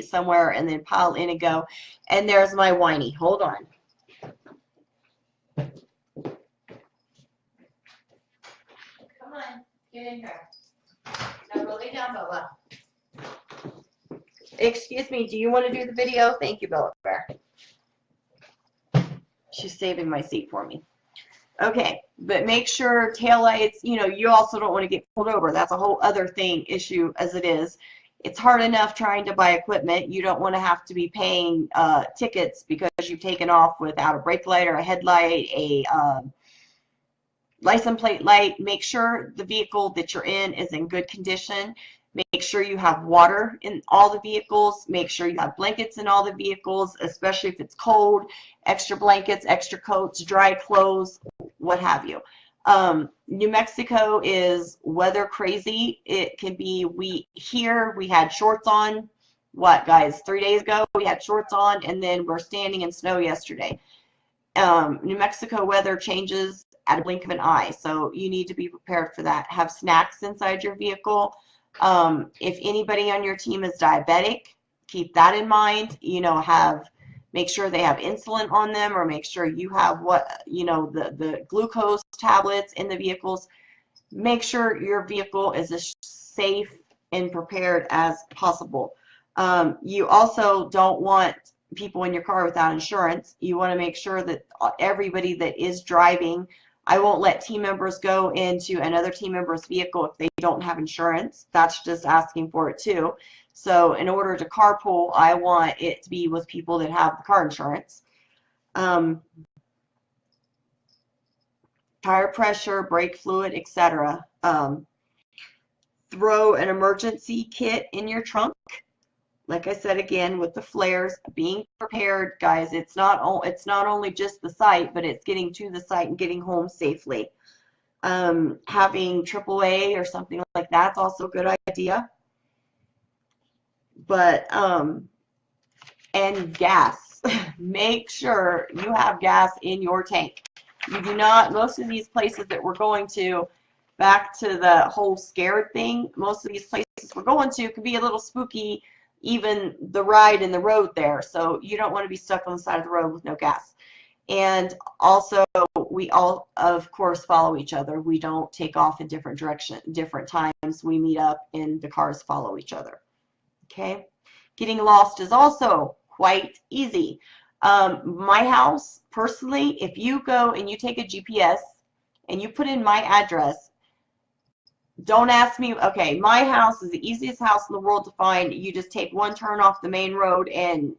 somewhere and then pile in and go. And there's my whiny. Hold on. Come on, get in here. Now go lay down, Bella. Excuse me, do you want to do the video? Thank you, Bella Bear. She's saving my seat for me. Okay, but make sure taillights, you know, you also don't want to get pulled over. That's a whole other issue as it is. It's hard enough trying to buy equipment. You don't want to have to be paying tickets because you've taken off without a brake light or a headlight, a license plate light. Make sure the vehicle that you're in is in good condition. Make sure you have water in all the vehicles. Make sure you have blankets in all the vehicles, especially if it's cold. Extra blankets, extra coats, dry clothes, what have you. New Mexico is weather crazy. It can be, we had shorts on, what guys, 3 days ago we had shorts on, and then we're standing in snow yesterday. New Mexico weather changes at a blink of an eye, so you need to be prepared for that. Have snacks inside your vehicle. If anybody on your team is diabetic, keep that in mind. You know, make sure they have insulin on them, or make sure you have the glucose tablets in the vehicles. Make sure your vehicle is as safe and prepared as possible. You also don't want people in your car without insurance. You want to make sure that everybody that is driving, I won't let team members go into another team member's vehicle if they don't have insurance. That's just asking for it too. So in order to carpool, I want it to be with people that have the car insurance. Tire pressure, brake fluid, etc. Throw an emergency kit in your trunk. Like I said again, with the flares, being prepared, guys. It's not only just the site, but it's getting to the site and getting home safely. Having AAA or something like that's also a good idea. But and gas. Make sure you have gas in your tank. You do not. Most of these places that we're going to, back to the whole scared thing, most of these places we're going to can be a little spooky. Even the ride in the road there, so you don't want to be stuck on the side of the road with no gas. And also, we all, of course, follow each other. We don't take off in different times. We meet up and the cars follow each other. Okay, getting lost is also quite easy. My house, personally, if you go and you take a GPS and you put in my address, don't ask me. Okay, my house is the easiest house in the world to find. You just take one turn off the main road and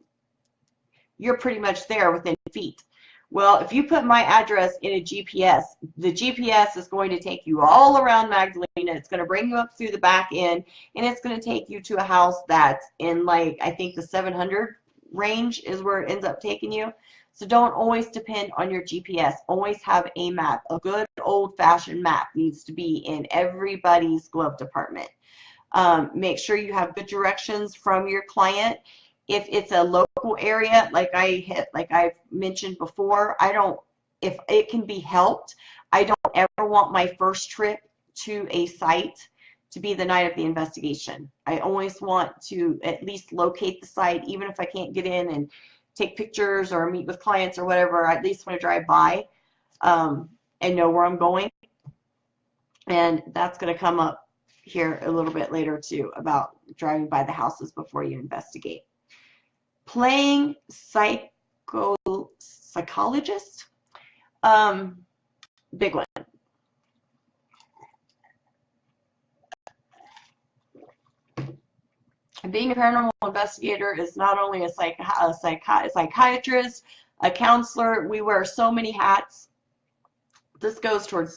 you're pretty much there within feet. Well, if you put my address in a GPS, the GPS is going to take you all around Magdalena. It's going to bring you up through the back end, and it's going to take you to a house that's in, like, I think the 700 range is where it ends up taking you. So don't always depend on your GPS. Always have a map. A good old-fashioned map needs to be in everybody's glove department. Make sure you have good directions from your client. If it's a local area, like I've mentioned before, I don't if it can be helped, I don't ever want my first trip to a site to be the night of the investigation. I always want to at least locate the site, even if I can't get in and take pictures or meet with clients or whatever. I at least want to drive by and know where I'm going. And that's going to come up here a little bit later too, about driving by the houses before you investigate. Playing psychologist, big one. Being a paranormal investigator is not only a psychiatrist, a counselor. We wear so many hats. This goes for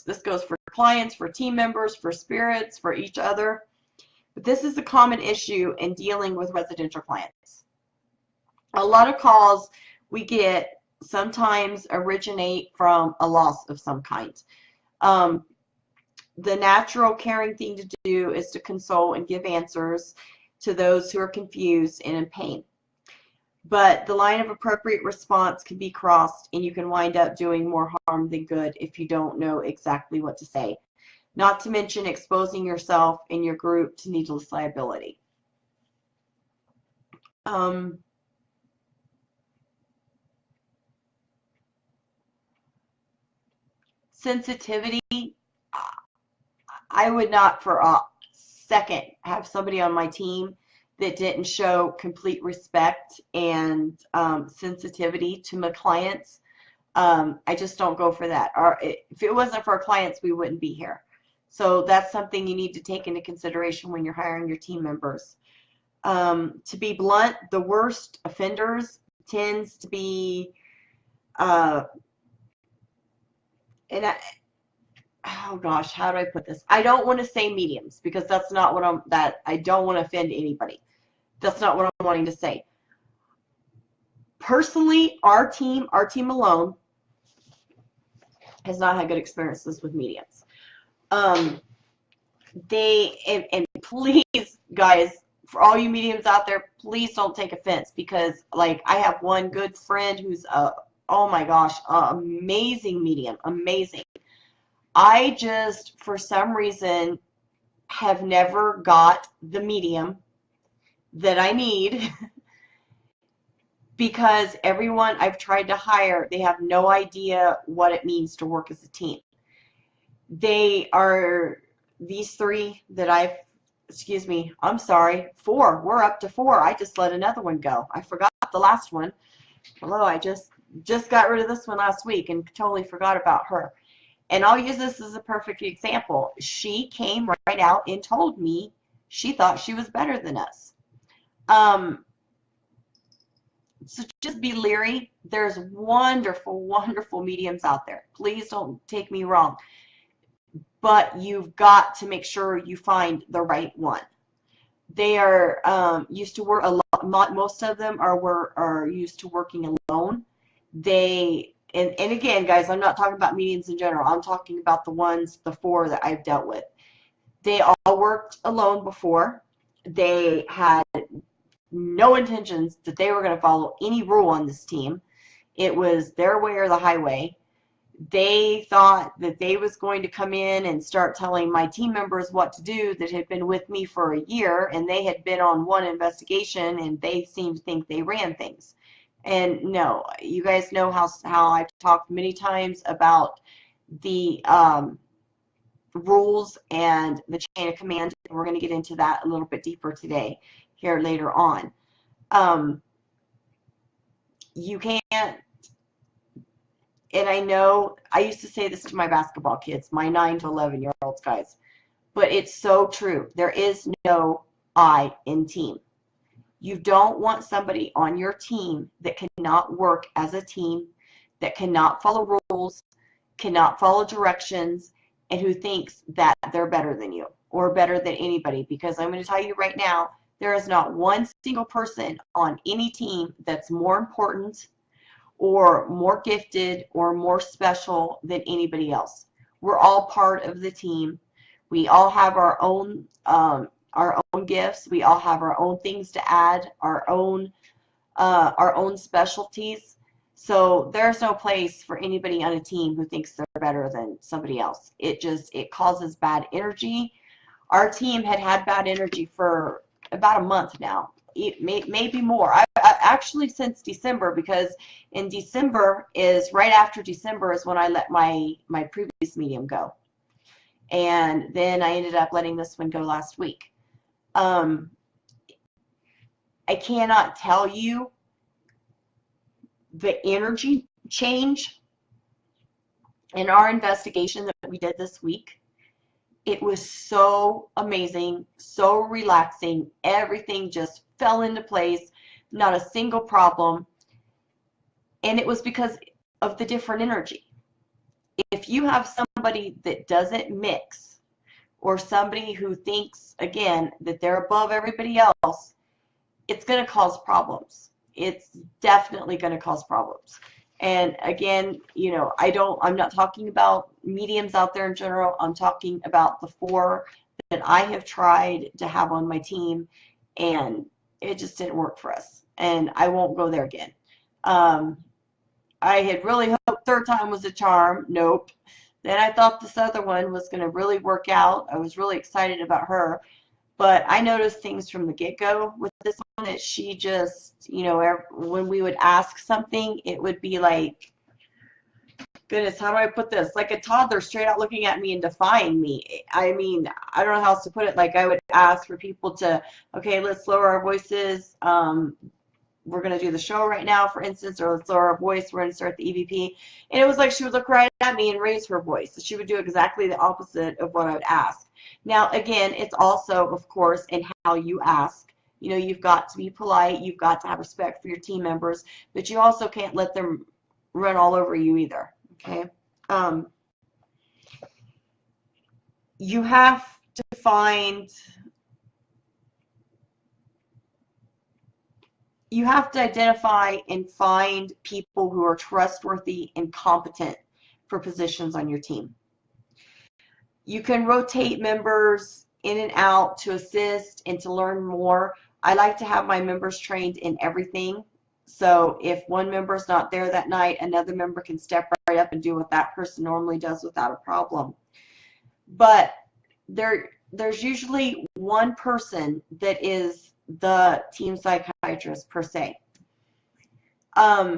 clients, for team members, for spirits, for each other. But this is a common issue in dealing with residential clients. A lot of calls we get sometimes originate from a loss of some kind. The natural, caring thing to do is to console and give answers to those who are confused and in pain. But the line of appropriate response can be crossed, and you can wind up doing more harm than good if you don't know exactly what to say. Not to mention exposing yourself and your group to needless liability. Sensitivity, I would not for a second have somebody on my team that didn't show complete respect and sensitivity to my clients. I just don't go for that. If it wasn't for our clients, we wouldn't be here. So that's something you need to take into consideration when you're hiring your team members. To be blunt, the worst offenders tends to be, oh gosh, how do I put this? I don't want to say mediums because that's not what I don't want to offend anybody. That's not what I'm wanting to say. Personally, our team alone has not had good experiences with mediums. And please, guys, for all you mediums out there, please don't take offense, because like I have one good friend who's oh my gosh, amazing medium, amazing. I just, for some reason, have never got the medium that I need because everyone I've tried to hire, they have no idea what it means to work as a team. They are, these three that I'm sorry, 4. We're up to 4. I just let another one go. I forgot the last one. Hello, I just got rid of this one last week and totally forgot about her. And I'll use this as a perfect example. She came right out and told me she thought she was better than us. So just be leery. There's wonderful, wonderful mediums out there. Please don't take me wrong. But you've got to make sure you find the right one. They are used to work a lot. Most of them are used to working alone. And again, guys, I'm not talking about mediums in general. I'm talking about the 4 that I've dealt with. They all worked alone before. They had no intentions that they were going to follow any rule on this team. It was their way or the highway. They thought that they was going to come in and start telling my team members what to do that had been with me for a year, and they had been on one investigation, and they seemed to think they ran things. And no, you guys know how I've talked many times about the rules and the chain of command. We're going to get into that a little bit deeper today, here later on. You can't, and I know I used to say this to my basketball kids, my 9 to 11-year-olds, guys, but it's so true. There is no I in team. You don't want somebody on your team that cannot work as a team, that cannot follow rules, cannot follow directions, and who thinks that they're better than you or better than anybody. Because I'm going to tell you right now, there is not one single person on any team that's more important or more gifted or more special than anybody else. We're all part of the team. We all have our own gifts. We all have our own things to add, our own specialties. So there's no place for anybody on a team who thinks they're better than somebody else. It causes bad energy. Our team had bad energy for about a month now, maybe more. I actually since December, because in December is right after December is when I let my previous medium go, and then I ended up letting this one go last week. I cannot tell you the energy change in our investigation that we did this week. It was so amazing, so relaxing. Everything just fell into place, not a single problem. And it was because of the different energy. If you have somebody that doesn't mix, or somebody who thinks, again, that they're above everybody else, it's going to cause problems. It's definitely going to cause problems. And again, you know, I'm not talking about mediums out there in general. I'm talking about the 4 that I have tried to have on my team, and it just didn't work for us. And I won't go there again. I had really hoped 3rd time was a charm. Nope. Then I thought this other one was going to really work out. I was really excited about her. But I noticed things from the get-go with this one that she just, you know, when we would ask something, it would be like, goodness, how do I put this? Like a toddler straight out looking at me and defying me. I mean, I don't know how else to put it. Like I would ask for people to, okay, let's lower our voices. We're going to do the show right now, for instance, or let's lower our voice. We're going to start the EVP. And it was like she would look right at me and raise her voice. So she would do exactly the opposite of what I would ask. Now, again, it's also, of course, in how you ask. You know, you've got to be polite. You've got to have respect for your team members. But you also can't let them run all over you either. Okay? You have to find... You have to identify and find people who are trustworthy and competent for positions on your team. You can rotate members in and out to assist and to learn more. I like to have my members trained in everything. So if one member is not there that night, another member can step right up and do what that person normally does without a problem. But there's usually one person that is the team psychiatrist per se. That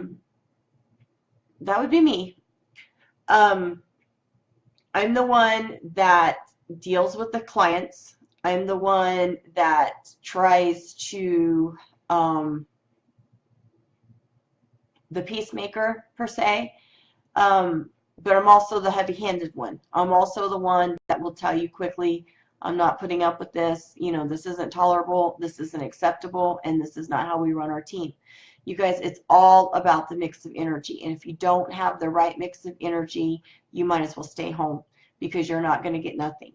would be me. I'm the one that deals with the clients. I'm the one that tries to, the peacemaker per se. But I'm also the heavy-handed one. I'm also the one that will tell you quickly, I'm not putting up with this, you know, this isn't tolerable, this isn't acceptable, and this is not how we run our team. You guys, it's all about the mix of energy. And if you don't have the right mix of energy, you might as well stay home, because you're not going to get nothing.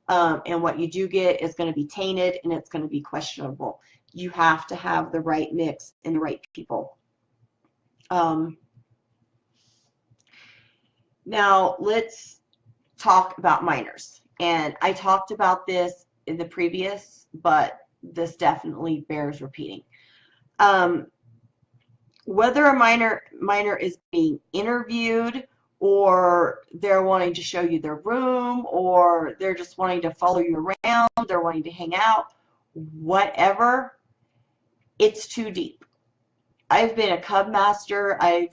And what you do get is going to be tainted, and it's going to be questionable. You have to have the right mix and the right people. Now, let's talk about minors. And I talked about this in the previous, but this definitely bears repeating. Whether a minor is being interviewed, or they're wanting to show you their room, or they're just wanting to follow you around, they're wanting to hang out, whatever, it's too deep. I've been a cub master. I've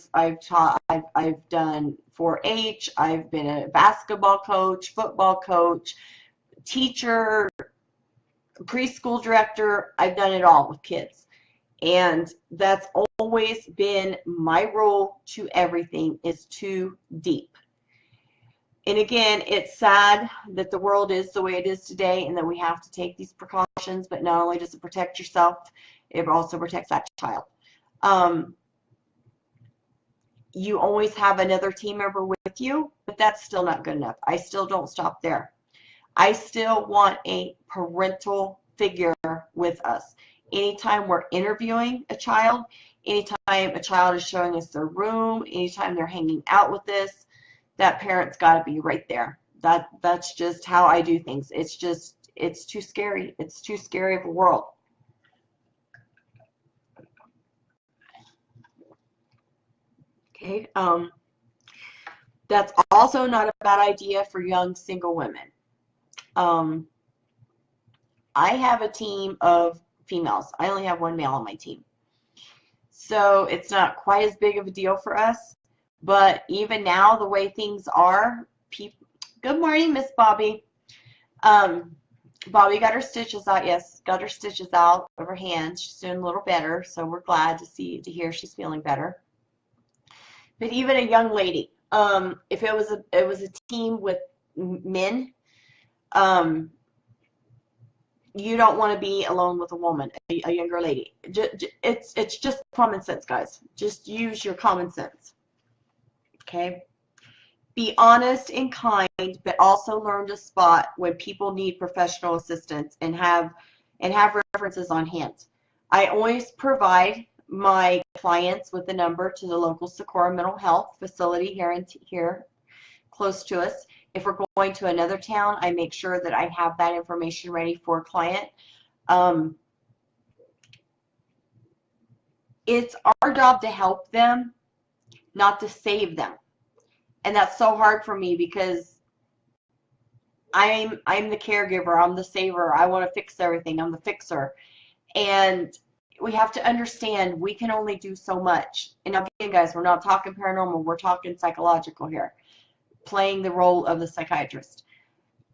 done 4-H. I've been a basketball coach, football coach, teacher, preschool director. I've done it all with kids, and that's always been my rule to everything, is too deep. And again, it's sad that the world is the way it is today, and that we have to take these precautions. But not only does it protect yourself, it also protects that child. You always have another team member with you, but that's still not good enough. I still don't stop there. I still want a parental figure with us. Anytime we're interviewing a child, anytime a child is showing us their room, anytime they're hanging out with us, that parent's got to be right there. That's just how I do things. It's too scary. It's too scary of a world. Okay. That's also not a bad idea for young single women. Um, I have a team of females. I only have one male on my team. So it's not quite as big of a deal for us. But even now, the way things are, people. Good morning, Miss Bobby. Bobby got her stitches out. Yes, got her stitches out of her hands. She's doing a little better, so we're glad to hear she's feeling better. But even a young lady, if it was a team with men, um, you don't want to be alone with a woman, a younger lady. It's just common sense, guys. Just use your common sense. Okay. Be honest and kind, but also learn to spot when people need professional assistance and have references on hand. I always provide my clients with the number to the local Socorro mental health facility here close to us. If we're going to another town, I make sure that I have that information ready for a client. It's our job to help them, not to save them. And that's so hard for me because I'm the caregiver, I'm the saver, I want to fix everything, I'm the fixer. And we have to understand we can only do so much. And again, guys, we're not talking paranormal, we're talking psychological here, playing the role of the psychiatrist.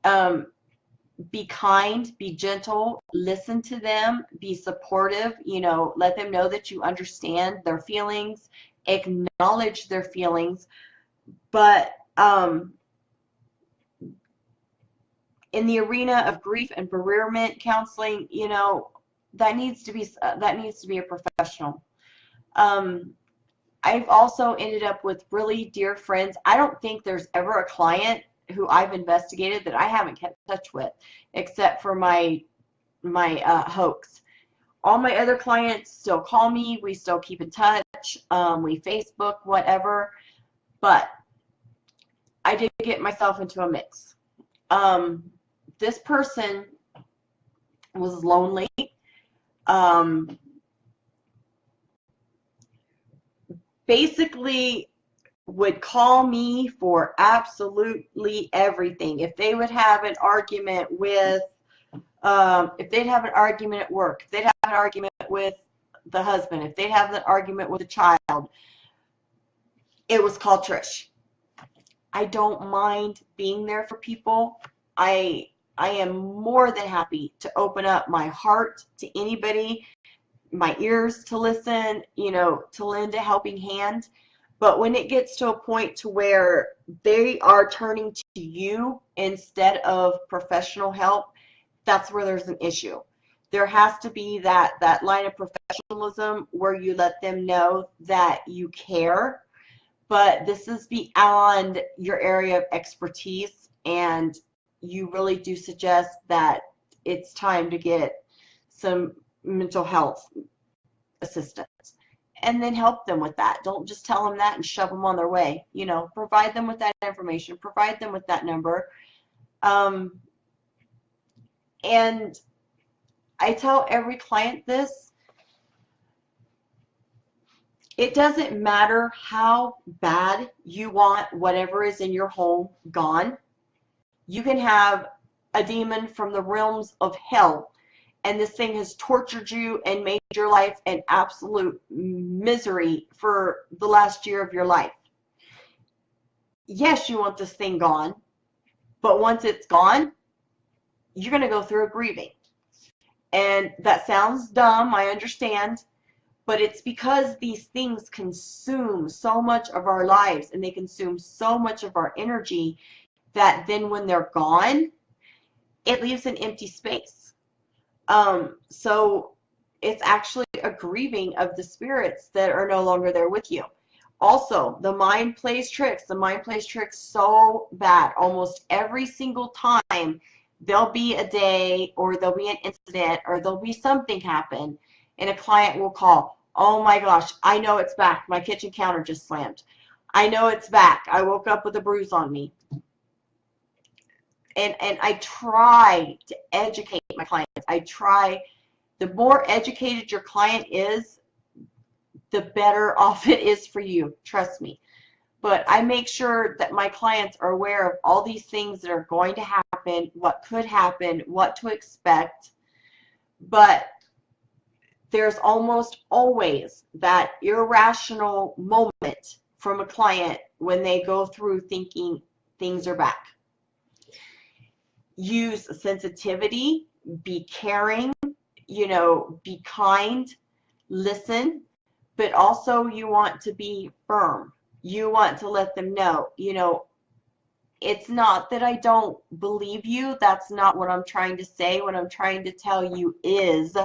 Be kind, be gentle, listen to them, be supportive, let them know that you understand their feelings, acknowledge their feelings. But in the arena of grief and bereavement counseling, that needs to be a professional. I've also ended up with really dear friends. I don't think there's ever a client who I've investigated that I haven't kept in touch with, except for my hoax. All my other clients still call me. We still keep in touch. We Facebook, whatever. But I did get myself into a mix. This person was lonely. Basically would call me for absolutely everything. If they would have an argument with, if they'd have an argument at work, if they'd have an argument with the husband, if they'd have an argument with a child, it was called Trish. I don't mind being there for people. I am more than happy to open up my heart to anybody, my ears to listen, to lend a helping hand. But when it gets to a point to where they are turning to you instead of professional help, that's where there's an issue. There has to be that line of professionalism where you let them know that you care, but this is beyond your area of expertise, and you really do suggest that it's time to get some mental health assistance. And then help them with that. Don't just tell them that and shove them on their way. Provide them with that information. Provide them with that number. And I tell every client this. It doesn't matter how bad you want whatever is in your home gone. You can have a demon from the realms of hell, and this thing has tortured you and made your life an absolute misery for the last year of your life. Yes, you want this thing gone, but once it's gone, you're going to go through a grieving. And that sounds dumb, I understand, but it's because these things consume so much of our lives and they consume so much of our energy that then when they're gone, it leaves an empty space. So it's actually a grieving of the spirits that are no longer there with you. Also, the mind plays tricks. The mind plays tricks so bad. Almost every single time there'll be a day or there'll be an incident or there'll be something happen and a client will call, oh my gosh, I know it's back. My kitchen counter just slammed. I know it's back. I woke up with a bruise on me. And I try to educate my clients. I try. The more educated your client is, the better off it is for you. Trust me. But I make sure that my clients are aware of all these things that are going to happen, what could happen, what to expect. But there's almost always that irrational moment from a client when they go through thinking things are back. Use sensitivity, be caring, be kind, listen, but also you want to be firm. You want to let them know, it's not that I don't believe you. That's not what I'm trying to say. What I'm trying to tell you is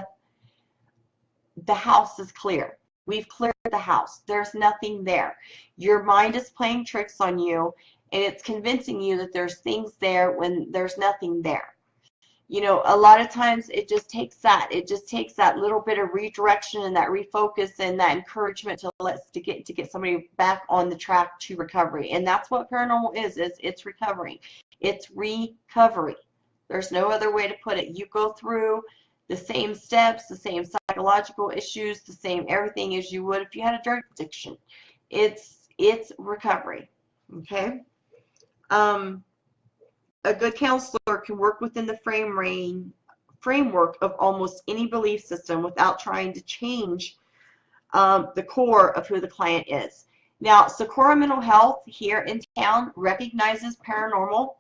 the house is clear. We've cleared the house. There's nothing there. Your mind is playing tricks on you, and it's convincing you that there's things there when there's nothing there. A lot of times it just takes that. It just takes that little bit of redirection and that refocus and that encouragement to get somebody back on the track to recovery. And that's what paranormal is it's recovery. It's recovery. There's no other way to put it. You go through the same steps, the same psychological issues, the same everything as you would if you had a drug addiction. It's recovery. Okay? A good counselor can work within the framework of almost any belief system without trying to change the core of who the client is. Now, Socorro Mental Health here in town recognizes paranormal.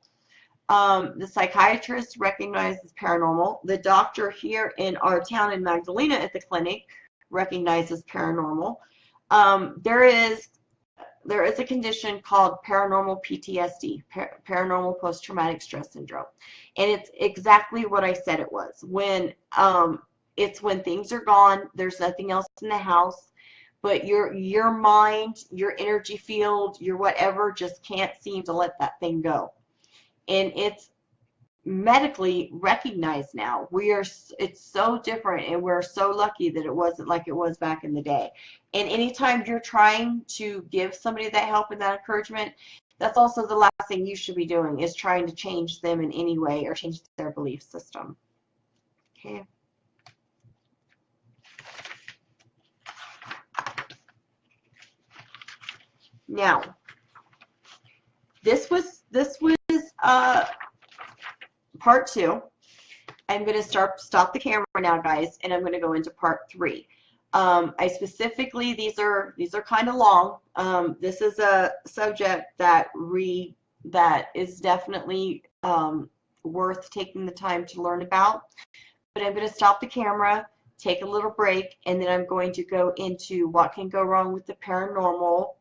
The psychiatrist recognizes paranormal. The doctor here in our town in Magdalena at the clinic recognizes paranormal. There is a condition called paranormal PTSD, paranormal post-traumatic stress syndrome, and it's exactly what I said it was. It's when things are gone, there's nothing else in the house, but your mind, your energy field, your whatever just can't seem to let that thing go, and it's medically recognized now. It's so different, and we're so lucky that it wasn't like it was back in the day. And anytime you're trying to give somebody that help and that encouragement, that's also the last thing you should be doing, is trying to change them in any way or change their belief system. Okay. Now, this was part 2. I'm going to stop the camera now, guys, and I'm going to go into part 3. I specifically, these are kind of long. This is a subject that is definitely worth taking the time to learn about. But I'm going to stop the camera, take a little break, and then I'm going to go into what can go wrong with the paranormal,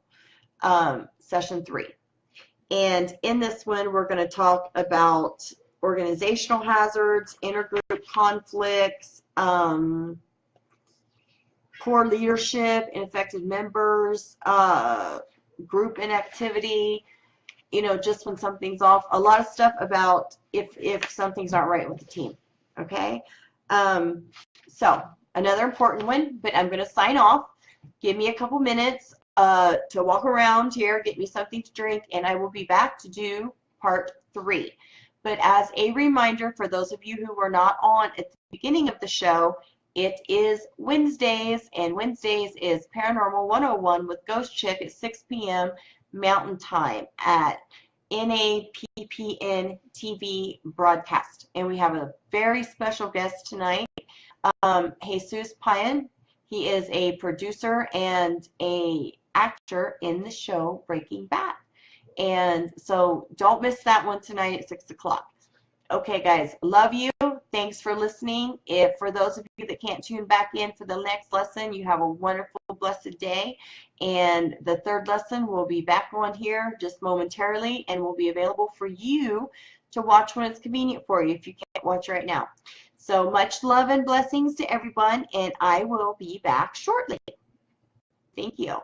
session 3. And in this one, we're going to talk about organizational hazards, intergroup conflicts, poor leadership, ineffective members, group inactivity, just when something's off. A lot of stuff about if something's not right with the team. Okay? So, another important one, but I'm going to sign off. Give me a couple minutes to walk around here, get me something to drink, and I will be back to do part 3. But as a reminder, for those of you who were not on at the beginning of the show, it is Wednesdays, and Wednesdays is Paranormal 101 with Ghost Chick at 6 p.m. Mountain Time at NAPPN TV broadcast. And we have a very special guest tonight, Jesus Payan. He is a producer and an actor in the show Breaking Bad. And so don't miss that one tonight at 6 o'clock. Okay, guys, love you. Thanks for listening. For those of you that can't tune back in for the next lesson, you have a wonderful, blessed day. And the 3rd lesson will be back on here just momentarily and will be available for you to watch when it's convenient for you if you can't watch right now. So much love and blessings to everyone, and I will be back shortly. Thank you.